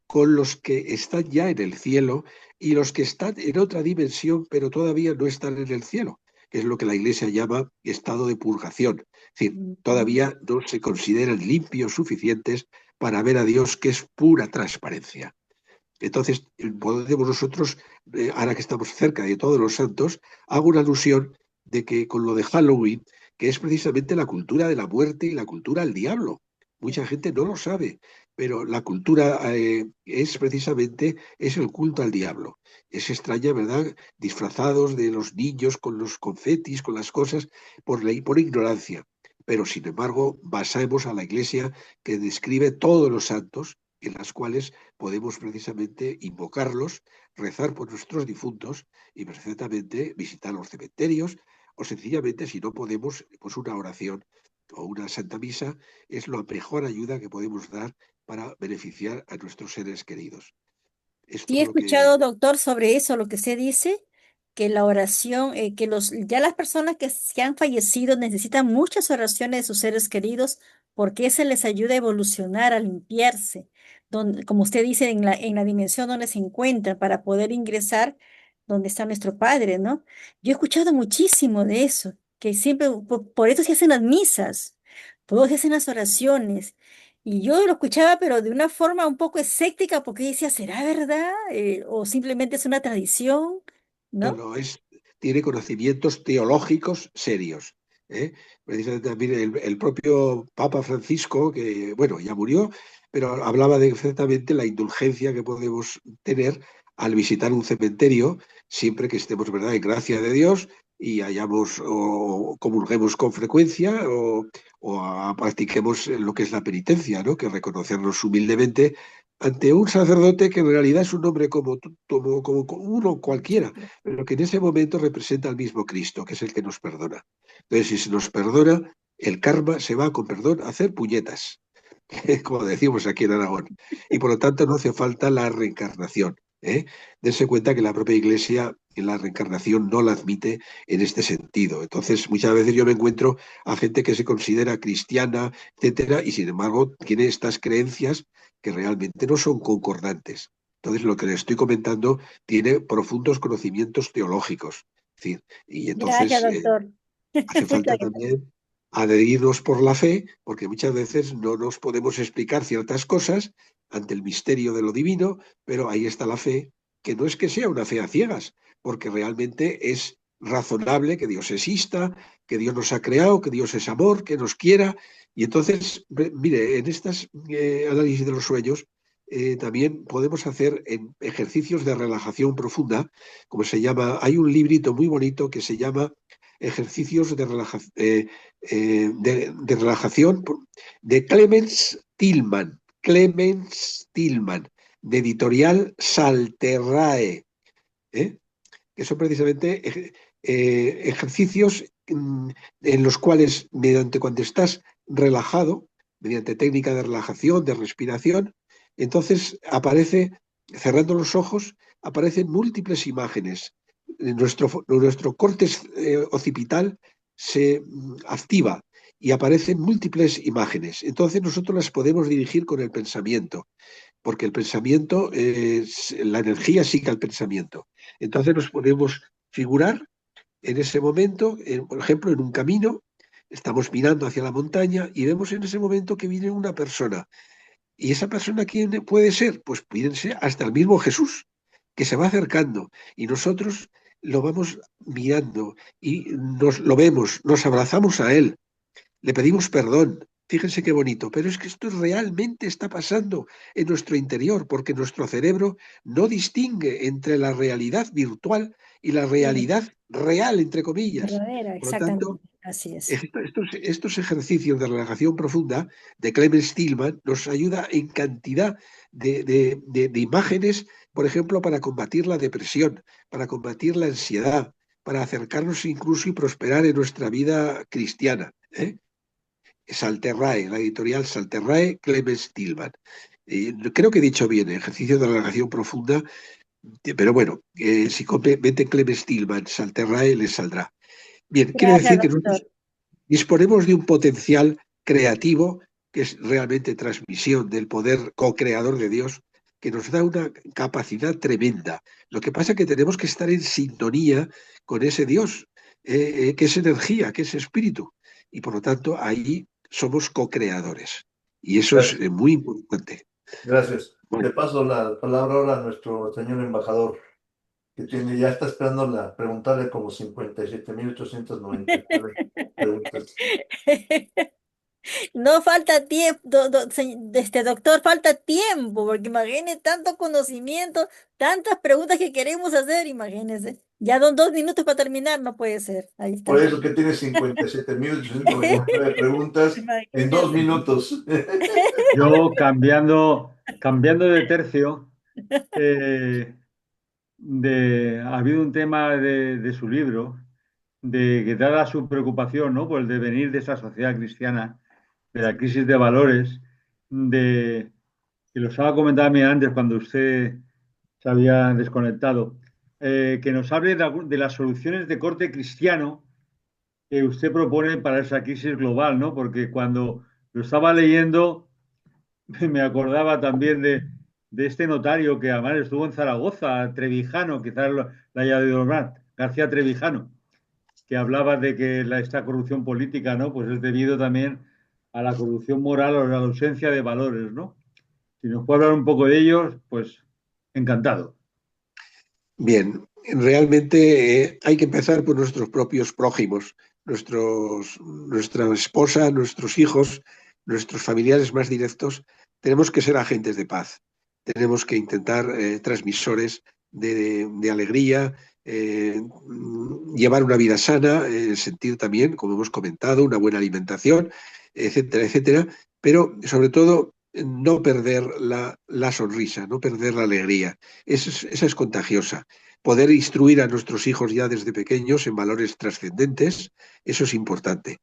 con los que están ya en el cielo y los que están en otra dimensión pero todavía no están en el cielo, que es lo que la Iglesia llama estado de purgación. Es decir, todavía no se consideran limpios suficientes para ver a Dios, que es pura transparencia. Entonces, podemos nosotros, ahora que estamos cerca de todos los santos, hago una alusión de que con lo de Halloween, que es precisamente la cultura de la muerte y la cultura del diablo. Mucha gente no lo sabe, pero la cultura es precisamente es el culto al diablo. Es extraña, ¿verdad? Disfrazados de los niños con los confetis, con las cosas, por ignorancia. Pero, sin embargo, basamos a la Iglesia que describe todos los santos, en las cuales podemos precisamente invocarlos, rezar por nuestros difuntos y perfectamente visitar los cementerios o sencillamente, si no podemos, pues una oración o una santa misa es la mejor ayuda que podemos dar para beneficiar a nuestros seres queridos. Esto Sí, he es lo que... escuchado, doctor, sobre eso, lo que usted dice, que la oración, que ya las personas que han fallecido necesitan muchas oraciones de sus seres queridos porque eso les ayuda a evolucionar, a limpiarse, donde, como usted dice, en la dimensión donde se encuentran para poder ingresar donde está nuestro Padre, ¿no? Yo he escuchado muchísimo de eso, que siempre, por eso se hacen las misas, todos se hacen las oraciones. Y yo lo escuchaba, pero de una forma un poco escéptica, porque decía, ¿será verdad? ¿O simplemente es una tradición? No, ¿No? no, tiene conocimientos teológicos serios. ¿Eh? Precisamente también el propio Papa Francisco, que bueno, ya murió, pero hablaba de exactamente la indulgencia que podemos tener al visitar un cementerio, siempre que estemos, ¿verdad?, en gracia de Dios y hayamos o comulguemos con frecuencia o practiquemos lo que es la penitencia, ¿no? Que reconocernos humildemente ante un sacerdote que en realidad es un hombre como uno cualquiera, pero que en ese momento representa al mismo Cristo, que es el que nos perdona. Entonces, si se nos perdona, el karma se va, con perdón, a hacer puñetas, como decimos aquí en Aragón. Y por lo tanto no hace falta la reencarnación. Dense cuenta que la propia Iglesia en la reencarnación no la admite en este sentido. Entonces, muchas veces yo me encuentro a gente que se considera cristiana, etcétera, y sin embargo tiene estas creencias que realmente no son concordantes. Entonces, lo que le estoy comentando tiene profundos conocimientos teológicos. Es decir, y Gracias, entonces doctor. hace Muchas falta gracias. también adherirnos por la fe, porque muchas veces no nos podemos explicar ciertas cosas ante el misterio de lo divino, pero ahí está la fe, que no es que sea una fe a ciegas, porque realmente es razonable que Dios exista, que Dios nos ha creado, que Dios es amor, que nos quiera. Y entonces, mire, en estas análisis de los sueños, también podemos hacer en ejercicios de relajación profunda, como se llama, hay un librito muy bonito que se llama Ejercicios de relajación de Clemens Tillman, de editorial Salterrae, ¿eh? Que son precisamente ejercicios en los cuales, mediante cuando estás relajado, mediante técnica de relajación, de respiración, entonces aparece, cerrando los ojos, aparecen múltiples imágenes. Nuestro córtex occipital se activa y aparecen múltiples imágenes. Entonces nosotros las podemos dirigir con el pensamiento, porque el pensamiento, la energía sigue al pensamiento. Entonces nos podemos figurar en ese momento, por ejemplo, en un camino, estamos mirando hacia la montaña y vemos en ese momento que viene una persona. ¿Y esa persona quién puede ser? Pues puede ser hasta el mismo Jesús, que se va acercando y nosotros lo vamos mirando y lo vemos, nos abrazamos a él, le pedimos perdón. Fíjense qué bonito, pero es que esto realmente está pasando en nuestro interior, porque nuestro cerebro no distingue entre la realidad virtual y la Sí, realidad real, entre comillas. verdadera, Por lo tanto, exactamente. Así es. estos ejercicios de relajación profunda de Clemens Tillman nos ayuda en cantidad de imágenes, por ejemplo, para combatir la depresión, para combatir la ansiedad, para acercarnos incluso y prosperar en nuestra vida cristiana. Salterrae, la editorial Salterrae, Clemens Tillman. Creo que he dicho bien, ejercicio de alargación profunda, pero bueno, si mete Clemens Tillmans al Terrae, les saldrá. Bien, quiere Gracias, decir que doctor. nosotros disponemos de un potencial creativo que es realmente transmisión del poder co-creador de Dios, que nos da una capacidad tremenda. Lo que pasa es que tenemos que estar en sintonía con ese Dios, que es energía, que es espíritu. Y por lo tanto, ahí somos co-creadores. Y eso es Gracias. muy importante. Gracias. Bueno, Le paso la palabra ahora a nuestro señor embajador, que ya está esperando preguntarle como 57.899 preguntas. No falta tiempo, doctor, falta tiempo, porque imagínese tanto conocimiento, tantas preguntas que queremos hacer, imagínese. Ya 2 minutos para terminar, no puede ser. Ahí Por está. eso que tiene 57.899 preguntas en 2 minutos. Yo cambiando de tercio, eh, ha habido un tema de su libro, de que dada su preocupación, ¿no?, por el devenir de esa sociedad cristiana, de la crisis de valores, que lo estaba comentando a mí antes cuando usted se había desconectado, que nos hable de las soluciones de corte cristiano que usted propone para esa crisis global, ¿no? Porque cuando lo estaba leyendo me acordaba también de este notario que además estuvo en Zaragoza, Trevijano, quizás la haya oído hablar, García Trevijano, que hablaba de que esta corrupción política, ¿no?, pues es debido también a la corrupción moral o a la ausencia de valores, ¿no? Si nos puede hablar un poco de ellos, pues encantado. bien, realmente hay que empezar por nuestros propios prójimos, nuestra esposa, nuestros hijos, nuestros familiares más directos. Tenemos que ser agentes de paz, tenemos que intentar transmisores de alegría, llevar una vida sana, en el sentido también, como hemos comentado, una buena alimentación, etcétera, etcétera, pero sobre todo no perder la sonrisa, no perder la alegría. Esa es contagiosa. Poder instruir a nuestros hijos ya desde pequeños en valores trascendentes, eso es importante.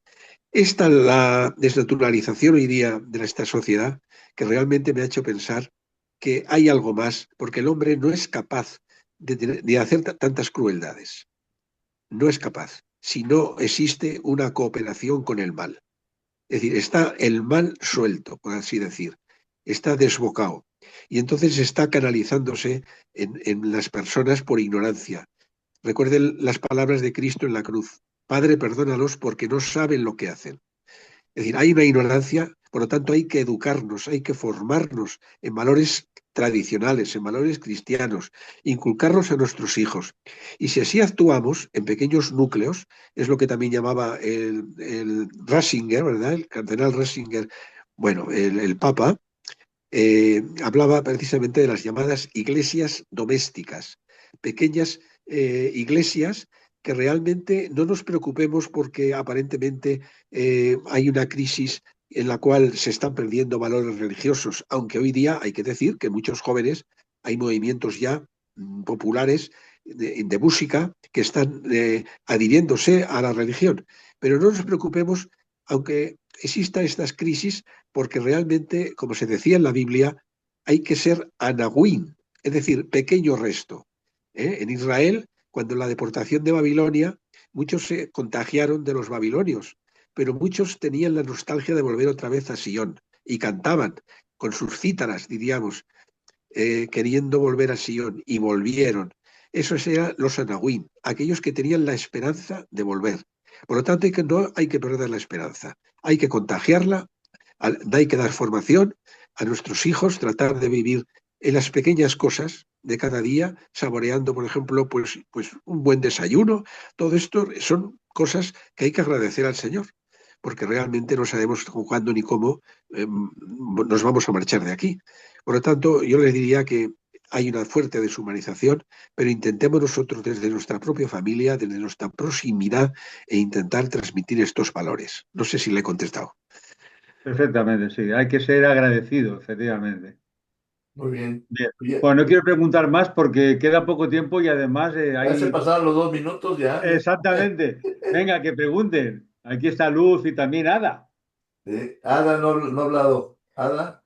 Esta la desnaturalización hoy día de esta sociedad que realmente me ha hecho pensar que hay algo más, porque el hombre no es capaz de hacer tantas crueldades. No es capaz, si no existe una cooperación con el mal. Es decir, está el mal suelto, por así decir, está desbocado. Y entonces está canalizándose en las personas por ignorancia. Recuerden las palabras de Cristo en la cruz. Padre, perdónalos porque no saben lo que hacen. Es decir, hay una ignorancia, por lo tanto hay que educarnos, hay que formarnos en valores tradicionales, en valores cristianos, inculcarlos a nuestros hijos. Y si así actuamos en pequeños núcleos, es lo que también llamaba el Ratzinger, ¿verdad? El cardenal Ratzinger, bueno, el Papa, hablaba precisamente de las llamadas iglesias domésticas, pequeñas iglesias que realmente no nos preocupemos porque aparentemente hay una crisis en la cual se están perdiendo valores religiosos, aunque hoy día hay que decir que muchos jóvenes, hay movimientos ya populares de música que están adhiriéndose a la religión. Pero no nos preocupemos, aunque existan estas crisis, porque realmente, como se decía en la Biblia, hay que ser anahuín, es decir, pequeño resto. En Israel, cuando en la deportación de Babilonia, muchos se contagiaron de los babilonios, pero muchos tenían la nostalgia de volver otra vez a Sion y cantaban con sus cítaras, diríamos, queriendo volver a Sion, y volvieron. Esos eran los anahuín, aquellos que tenían la esperanza de volver. Por lo tanto, no hay que perder la esperanza, hay que contagiarla, hay que dar formación a nuestros hijos, tratar de vivir en las pequeñas cosas de cada día, saboreando, por ejemplo, pues un buen desayuno. Todo esto son cosas que hay que agradecer al Señor, porque realmente no sabemos cuándo ni cómo nos vamos a marchar de aquí. Por lo tanto, yo les diría que hay una fuerte deshumanización, pero intentemos nosotros desde nuestra propia familia, desde nuestra proximidad, e intentar transmitir estos valores. No sé si le he contestado. Perfectamente, sí. Hay que ser agradecido, efectivamente. Muy bien. Bien. Oye, Bueno, no quiero preguntar más porque queda poco tiempo y además ya se hay... pasaron los 2 minutos, ya. Exactamente. Venga, que pregunten. Aquí está Luz y también Ada. Ada no ha hablado. Ada.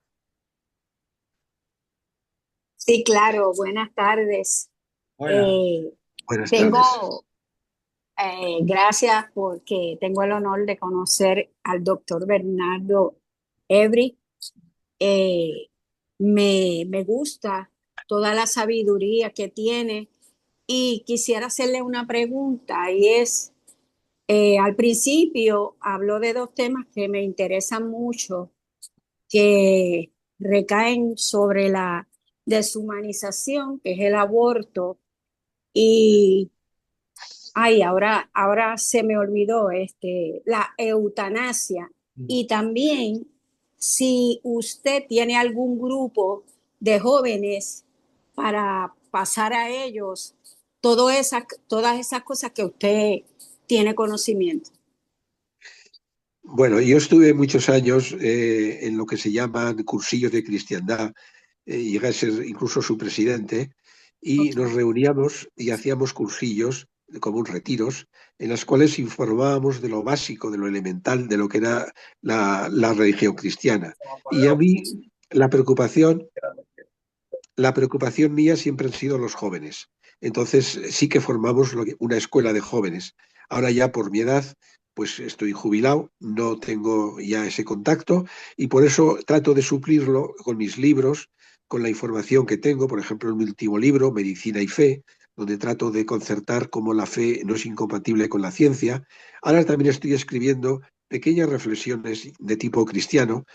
Sí, claro, buenas tardes. Buenas. Eh, Buenas tardes. tengo, gracias porque tengo el honor de conocer al doctor Bernardo Ebri. Eh, me gusta toda la sabiduría que tiene y quisiera hacerle una pregunta y es, al principio habló de dos temas que me interesan mucho, que recaen sobre la deshumanización, que es el aborto. Y, ay, ahora se me olvidó, la eutanasia. Y también si usted tiene algún grupo de jóvenes para pasar a ellos todas esas cosas que usted tiene conocimiento. Bueno, yo estuve muchos años en lo que se llaman cursillos de cristiandad, llegué a ser incluso su presidente, y Ok. nos reuníamos y hacíamos cursillos, como un retiros, en los cuales informábamos de lo básico, de lo elemental, de lo que era la religión cristiana. Y a mí la preocupación mía siempre han sido los jóvenes. Entonces sí que formamos una escuela de jóvenes. Ahora ya por mi edad, pues estoy jubilado, no tengo ya ese contacto y por eso trato de suplirlo con mis libros, con la información que tengo, por ejemplo, en mi último libro, Medicina y Fe, donde trato de concertar cómo la fe no es incompatible con la ciencia. Ahora también estoy escribiendo pequeñas reflexiones de tipo cristiano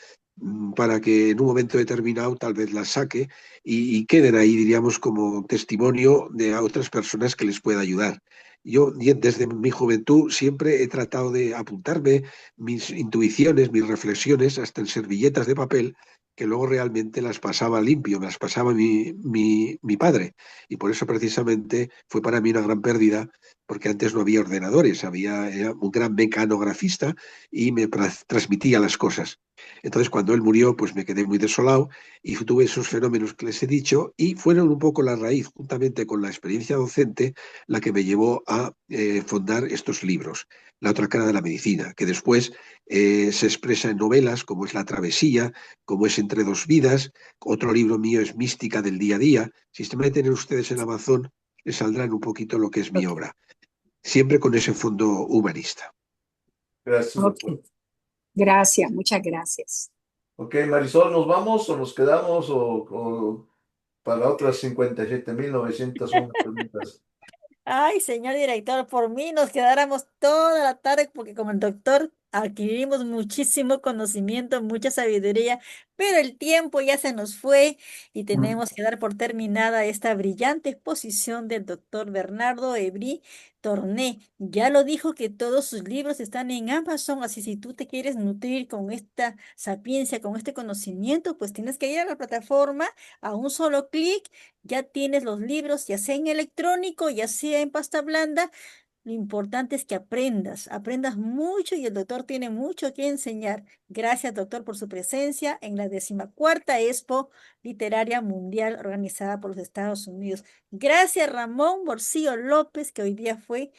para que en un momento determinado tal vez las saque y queden ahí, diríamos, como testimonio de a otras personas que les pueda ayudar. Yo desde mi juventud siempre he tratado de apuntarme mis intuiciones, mis reflexiones, hasta en servilletas de papel, que luego realmente las pasaba limpio, me las pasaba mi padre. Y por eso precisamente fue para mí una gran pérdida, porque antes no había ordenadores, era un gran mecanografista y me transmitía las cosas. Entonces, cuando él murió, pues me quedé muy desolado y tuve esos fenómenos que les he dicho y fueron un poco la raíz, juntamente con la experiencia docente, la que me llevó a fundar estos libros. La otra cara de la medicina, que después se expresa en novelas como es La travesía, como es Entre dos vidas. Otro libro mío es Mística del día a día. Si se meten ustedes en Amazon, les saldrán un poquito lo que es mi Ok, obra, siempre con ese fondo humanista. Gracias, Ok, doctor. gracias, muchas gracias. Ok, Marisol, ¿nos vamos o nos quedamos o para otras 57.901 preguntas? ay, señor director, por mí nos quedáramos toda la tarde porque con el doctor adquirimos muchísimo conocimiento, mucha sabiduría, pero el tiempo ya se nos fue y tenemos que dar por terminada esta brillante exposición del doctor Bernardo Ebrí Torné. Ya lo dijo que todos sus libros están en Amazon, así si tú te quieres nutrir con esta sapiencia, con este conocimiento, pues tienes que ir a la plataforma a un solo clic. Ya tienes los libros, ya sea en electrónico, ya sea en pasta blanda. Lo importante es que aprendas mucho y el doctor tiene mucho que enseñar. Gracias, doctor, por su presencia en la 14ª Expo Literaria Mundial organizada por los Estados Unidos. Gracias, Ramón Morcillo López, que hoy día fue,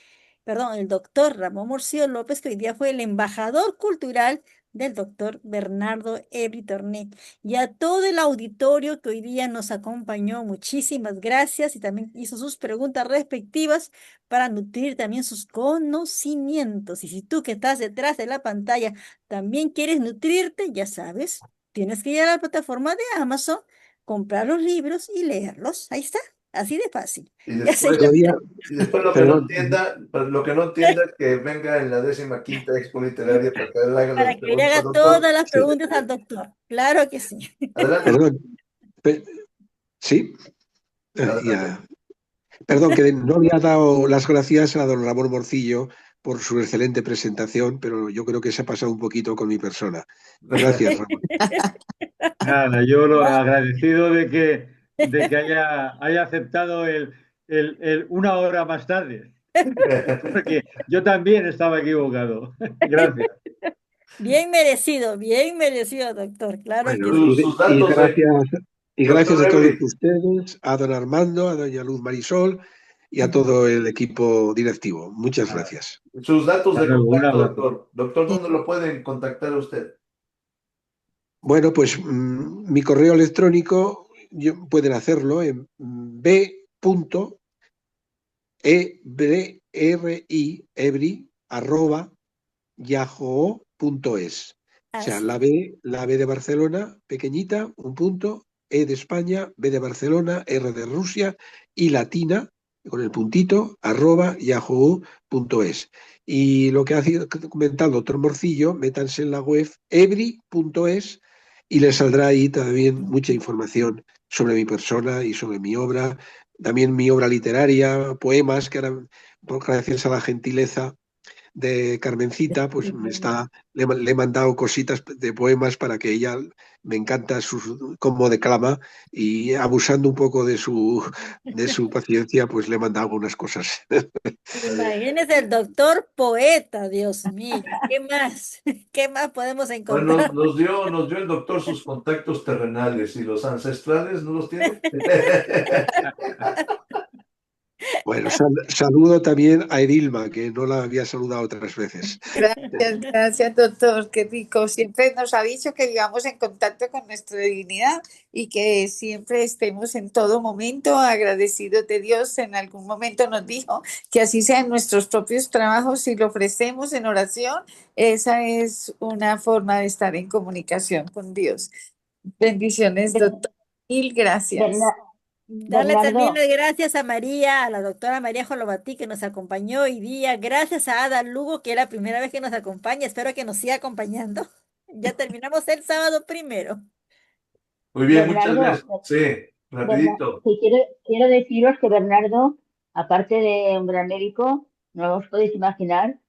perdón, el doctor Ramón Morcillo López, que hoy día fue el embajador cultural del doctor Bernardo Ebri Torné. Y a todo el auditorio que hoy día nos acompañó, muchísimas gracias y también hizo sus preguntas respectivas para nutrir también sus conocimientos. Y si tú que estás detrás de la pantalla también quieres nutrirte, ya sabes, tienes que ir a la plataforma de Amazon, comprar los libros y leerlos. Ahí está, así de fácil. Y Ya, después, señor, Todavía, y después perdón, lo que no entienda, que venga en la 15ª Expo Literaria para que le haga las para que le preguntas, haga doctor. todas las sí, preguntas al doctor. Claro que sí. Adelante, perdón, sí, adelante. ya. Perdón, que no había dado las gracias a don Ramón Morcillo por su excelente presentación, pero yo creo que se ha pasado un poquito con mi persona. Gracias, Ramón. Nada, yo lo No, agradecido de que haya aceptado una hora más tarde, porque yo también estaba equivocado. Gracias. bien merecido, doctor. Claro Bueno, que sí. Sus datos, y gracias doctor a todos Every, ustedes, a don Armando, a doña Luz Marisol y a todo el equipo directivo. Muchas gracias. sus datos Hasta de luego, un contacto, abrazo. doctor. Doctor, ¿dónde lo pueden contactar a usted? Bueno, pues mi correo electrónico, pueden hacerlo en b.ebri@yahoo.es. O sea, Así. la B de Barcelona, pequeñita, un punto, E de España, B de Barcelona, R de Rusia y latina, con el puntito, @yahoo.es. Y lo que ha comentado el doctor Morcillo, métanse en la web ebri.es y les saldrá ahí también mucha información sobre mi persona y sobre mi obra, también mi obra literaria, poemas, que ahora, gracias a la gentileza de Carmencita, pues le he mandado cositas de poemas para que ella, me encanta cómo declama, y abusando un poco de su paciencia, pues le he mandado algunas cosas. Imagínese el doctor poeta, Dios mío. ¿Qué más? ¿Qué más podemos Bueno, encontrar? nos dio el doctor sus contactos terrenales y los ancestrales, ¿no los tiene? Bueno, saludo también a Edilma, que no la había saludado otras veces. Gracias, doctor. Qué rico. Siempre nos ha dicho que vivamos en contacto con nuestra divinidad y que siempre estemos en todo momento agradecidos de Dios. En algún momento nos dijo que así sean nuestros propios trabajos, si lo ofrecemos en oración, esa es una forma de estar en comunicación con Dios. Bendiciones, Ber- doctor. Mil gracias. Berna- Darle también Bernardo, las gracias a María, a la doctora María Jolobatí, que nos acompañó hoy día. Gracias a Ada Lugo, que es la primera vez que nos acompaña. Espero que nos siga acompañando. Ya terminamos el sábado primero. Muy bien, muchas Bernardo, gracias. Sí, rapidito. sí, quiero deciros que Bernardo, aparte de un gran médico, no os podéis imaginar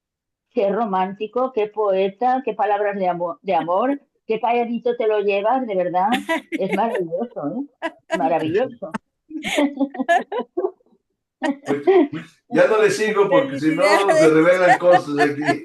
qué romántico, qué poeta, qué palabras de amor, qué calladito te lo llevas, de verdad. Es maravilloso, ¿eh? Maravilloso. Pues, ya no le sigo porque si no se Felicidades. revelan cosas aquí.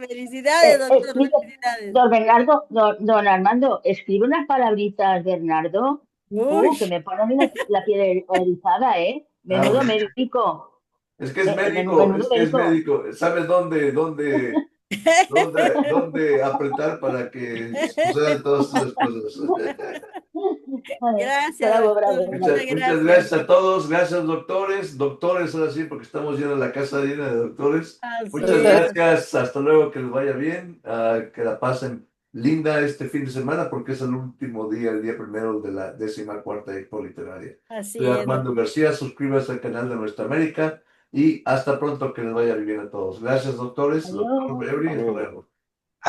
Felicidades, doctor. Escribe, Felicidades. don Bernardo, don Armando, escribe unas palabritas, Bernardo. Uy. Que me pone a mí la piel erizada, ¿eh? Ah, Menudo médico. es que es médico, Menudo es que es médico. médico. ¿Sabes dónde apretar para que sucedan todas esas cosas? Gracias, Bravo, doctor. bravo, Muchas bravo. Muchas gracias. gracias a todos, gracias doctores, doctores ahora sí, porque estamos llenos la casa llena de doctores. Así Muchas es. gracias, hasta luego, que les vaya bien, que la pasen linda este fin de semana, porque es el último día, el día primero de la 14ª Expo Literaria. Así Soy es, Armando García, suscríbase al canal de Nuestra América y hasta pronto, que les vaya bien a todos. Gracias, doctores, doctor Adiós. Ebri, hasta luego.